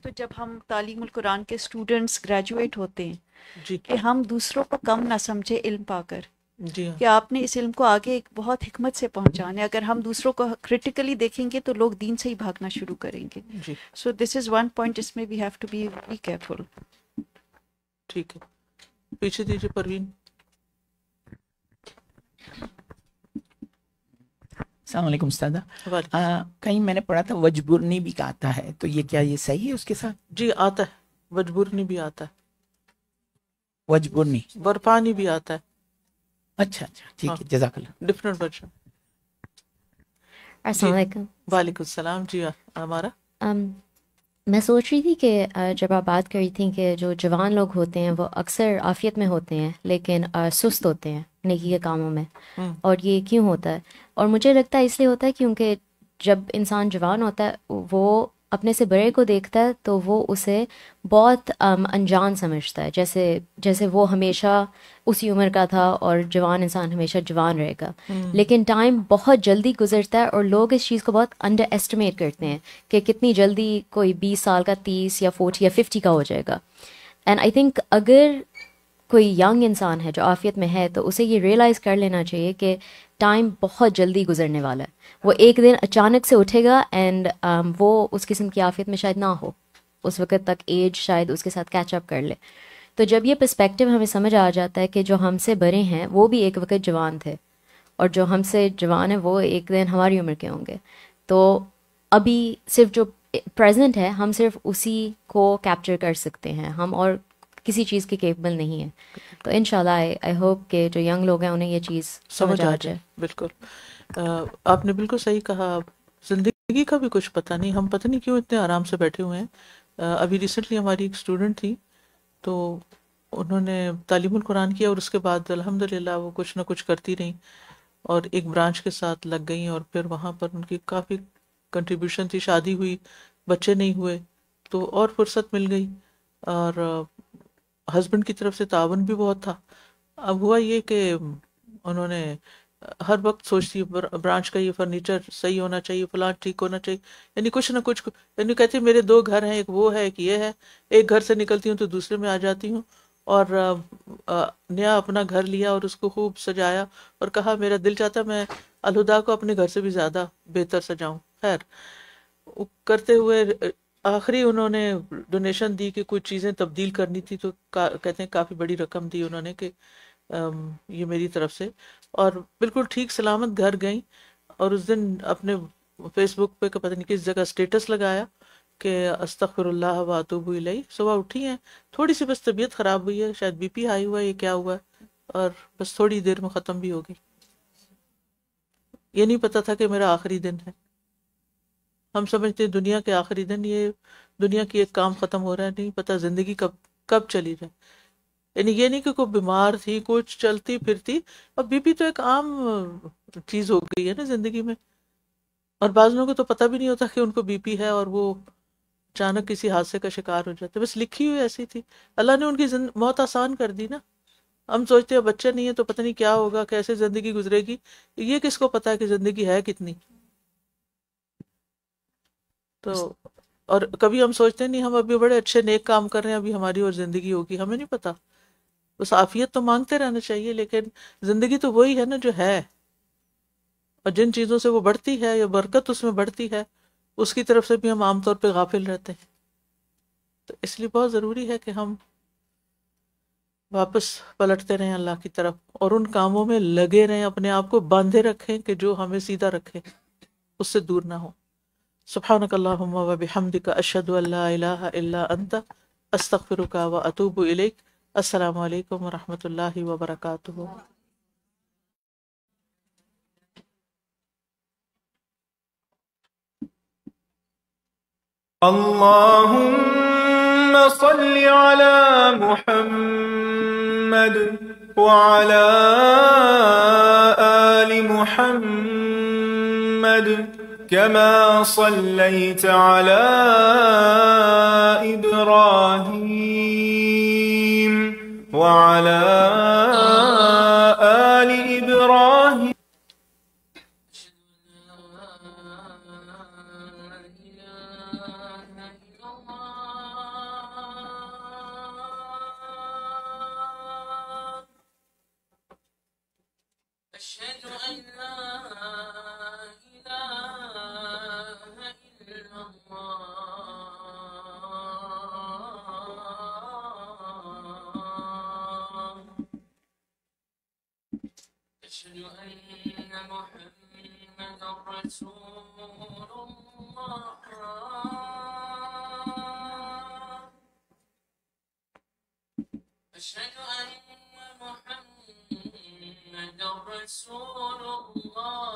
تو جب ہم تعلیم القرآن کے اسٹوڈنٹس گریجویٹ ہوتے ہیں جی کہ ہم دوسروں کو کم نہ سمجھے علم پا کر، جی ہاں، کہ آپ نے اس علم کو آگے ایک بہت حکمت سے پہنچانا ہے۔ اگر ہم دوسروں کو کرٹیکلی دیکھیں گے تو لوگ دین سے ہی بھاگنا شروع کریں گے۔ جی سو دس از ون پوائنٹ جس میں we have to be very careful. ٹھیک ہے، پیچھے دیجیے پروین۔ السلام علیکم استاذہ، کہیں میں نے پڑھا تھا وجبرنی بھی آتا ہے، تو یہ کیا یہ صحیح ہے اس کے ساتھ؟ جی آتا ہے، وجبرنی بھی آتا ہے، وجبرنی، برپانی بھی آتا ہے۔ اچھا اچھا ٹھیک ہے، جزاک اللہ۔ Different version. السلام علیکم۔ وعلیکم السلام۔ جی ہمارا میں سوچ رہی تھی کہ جب آپ بات کر رہی تھیں کہ جو جوان لوگ ہوتے ہیں وہ اکثر عافیت میں ہوتے ہیں لیکن سست ہوتے ہیں نیکی کے کاموں میں، اور یہ کیوں ہوتا ہے؟ اور مجھے لگتا ہے اس لیے ہوتا ہے کیونکہ جب انسان جوان ہوتا ہے وہ اپنے سے بڑے کو دیکھتا ہے تو وہ اسے بہت انجان سمجھتا ہے، جیسے وہ ہمیشہ اسی عمر کا تھا اور جوان انسان ہمیشہ جوان رہے گا۔ لیکن ٹائم بہت جلدی گزرتا ہے اور لوگ اس چیز کو بہت انڈر ایسٹیمیٹ کرتے ہیں کہ کتنی جلدی کوئی 20 سال کا 30 یا 40 یا 50 کا ہو جائے گا۔ اینڈ آئی تھنک اگر کوئی ینگ انسان ہے جو عافیت میں ہے تو اسے یہ ریئلائز کر لینا چاہیے کہ ٹائم بہت جلدی گزرنے والا ہے. وہ ایک دن اچانک سے اٹھے گا اینڈ وہ اس قسم کی عافیت میں شاید نہ ہو, اس وقت تک ایج شاید اس کے ساتھ کیچ اپ کر لے. تو جب یہ پرسپیکٹیو ہمیں سمجھ آ جاتا ہے کہ جو ہم سے بڑے ہیں وہ بھی ایک وقت جوان تھے اور جو ہم سے جوان ہیں وہ ایک دن ہماری عمر کے ہوں گے, تو ابھی صرف جو پریزنٹ ہے ہم صرف اسی کو کیپچر کر سکتے ہیں, ہم اور کسی چیز کے کیپبل نہیں ہیں. تو انشاءاللہ آئی ہوپ کہ جو ینگ لوگ ہیں انہیں یہ چیز سمجھ آ جائے. بالکل آپ نے بالکل صحیح کہا. زندگی کا بھی کچھ پتہ نہیں, ہم پتہ نہیں کیوں اتنے آرام سے بیٹھے ہوئے ہیں. ابھی ریسنٹلی ہماری ایک اسٹوڈنٹ تھی تو انہوں نے تعلیم القرآن کیا اور اس کے بعد الحمدللہ وہ کچھ نہ کچھ کرتی رہیں اور ایک برانچ کے ساتھ لگ گئیں اور پھر وہاں پر ان کی کافی کنٹریبیوشن تھی. شادی ہوئی, بچے نہیں ہوئے تو اور فرصت مل گئی اور ہسبینڈ کی طرف سے تعاون بھی بہت تھا. اب ہوا یہ کہ انہوں نے ہر وقت سوچتی برانچ کا یہ فرنیچر صحیح ہونا چاہیے, فلاں ٹھیک ہونا چاہیے, یعنی کچھ نہ کچھ, یعنی کہتی میرے 2 گھر ہیں, ایک وہ ہے ایک یہ ہے, ایک گھر سے نکلتی ہوں تو دوسرے میں آ جاتی ہوں. اور نیا اپنا گھر لیا اور اس کو خوب سجایا اور کہا میرا دل چاہتا ہے میں الہدا کو اپنے گھر سے بھی زیادہ بہتر سجاؤں. خیر کرتے ہوئے آخری انہوں نے ڈونیشن دی کہ کچھ چیزیں تبدیل کرنی تھی تو کہتے ہیں کافی بڑی رقم دی انہوں نے کہ یہ میری طرف سے, اور بالکل ٹھیک سلامت گھر گئیں. اور اس دن اپنے فیس بک پہ پتہ نہیں کس جگہ اسٹیٹس لگایا کہ استغفر اللہ و اتوب الیہ. صبح اٹھی ہیں, تھوڑی سی بس طبیعت خراب ہوئی ہے, شاید بی پی ہائی ہوا ہے, یہ کیا ہوا ہے, اور بس تھوڑی دیر میں ختم بھی ہو گئی. یہ نہیں پتا تھا کہ میرا آخری دن ہے. ہم سمجھتے ہیں دنیا کے آخری دن, یہ دنیا کی ایک کام ختم ہو رہا ہے, نہیں پتا زندگی کب چلی جائے. یعنی یہ نہیں کہ کوئی بیمار تھی, کچھ چلتی پھرتی, اب بی پی تو ایک عام چیز ہو گئی ہے نا زندگی میں. اور بعض لوگوں کو تو پتہ بھی نہیں ہوتا کہ ان کو بی پی ہے اور وہ اچانک کسی حادثے کا شکار ہو جاتے. بس لکھی ہوئی ایسی تھی, اللہ نے ان کی موت آسان کر دی نا. ہم سوچتے ہیں بچے نہیں ہے تو پتہ نہیں کیا ہوگا, کیسے زندگی گزرے گی, یہ کس کو پتا ہے کہ زندگی ہے کتنی. تو اور کبھی ہم سوچتے نہیں ہم ابھی بڑے اچھے نیک کام کر رہے ہیں, ابھی ہماری اور زندگی ہوگی, ہمیں نہیں پتا. بس عافیت تو مانگتے رہنا چاہیے, لیکن زندگی تو وہی ہے نا جو ہے, اور جن چیزوں سے وہ بڑھتی ہے یا برکت اس میں بڑھتی ہے اس کی طرف سے بھی ہم عام طور پہ غافل رہتے ہیں. تو اس لیے بہت ضروری ہے کہ ہم واپس پلٹتے رہیں اللہ کی طرف اور ان کاموں میں لگے رہیں, اپنے آپ کو باندھے رکھیں کہ جو ہمیں سیدھا رکھے, اس سے دور نہ ہو. سبحانک اللہم و بحمدک اشہد ان لا الہ الا انت استغفرک و اتوب الیک. السلام علیکم ورحمۃ اللہ وبرکاتہ. اللهم صل على محمد وعلى آل محمد كما صليت على إبراهيم وعلى آل إبراهيم أشهد أن لا إله إلا الله أشهد أن محمدا رسول الله أشهد أن محمدا رسول الله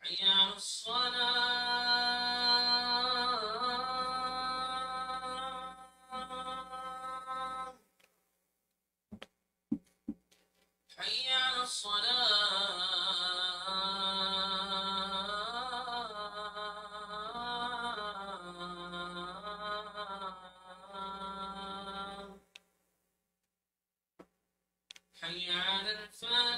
حي على الصلاة حي على الصلاة حي على الفلاح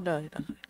لا الہ الا اللہ.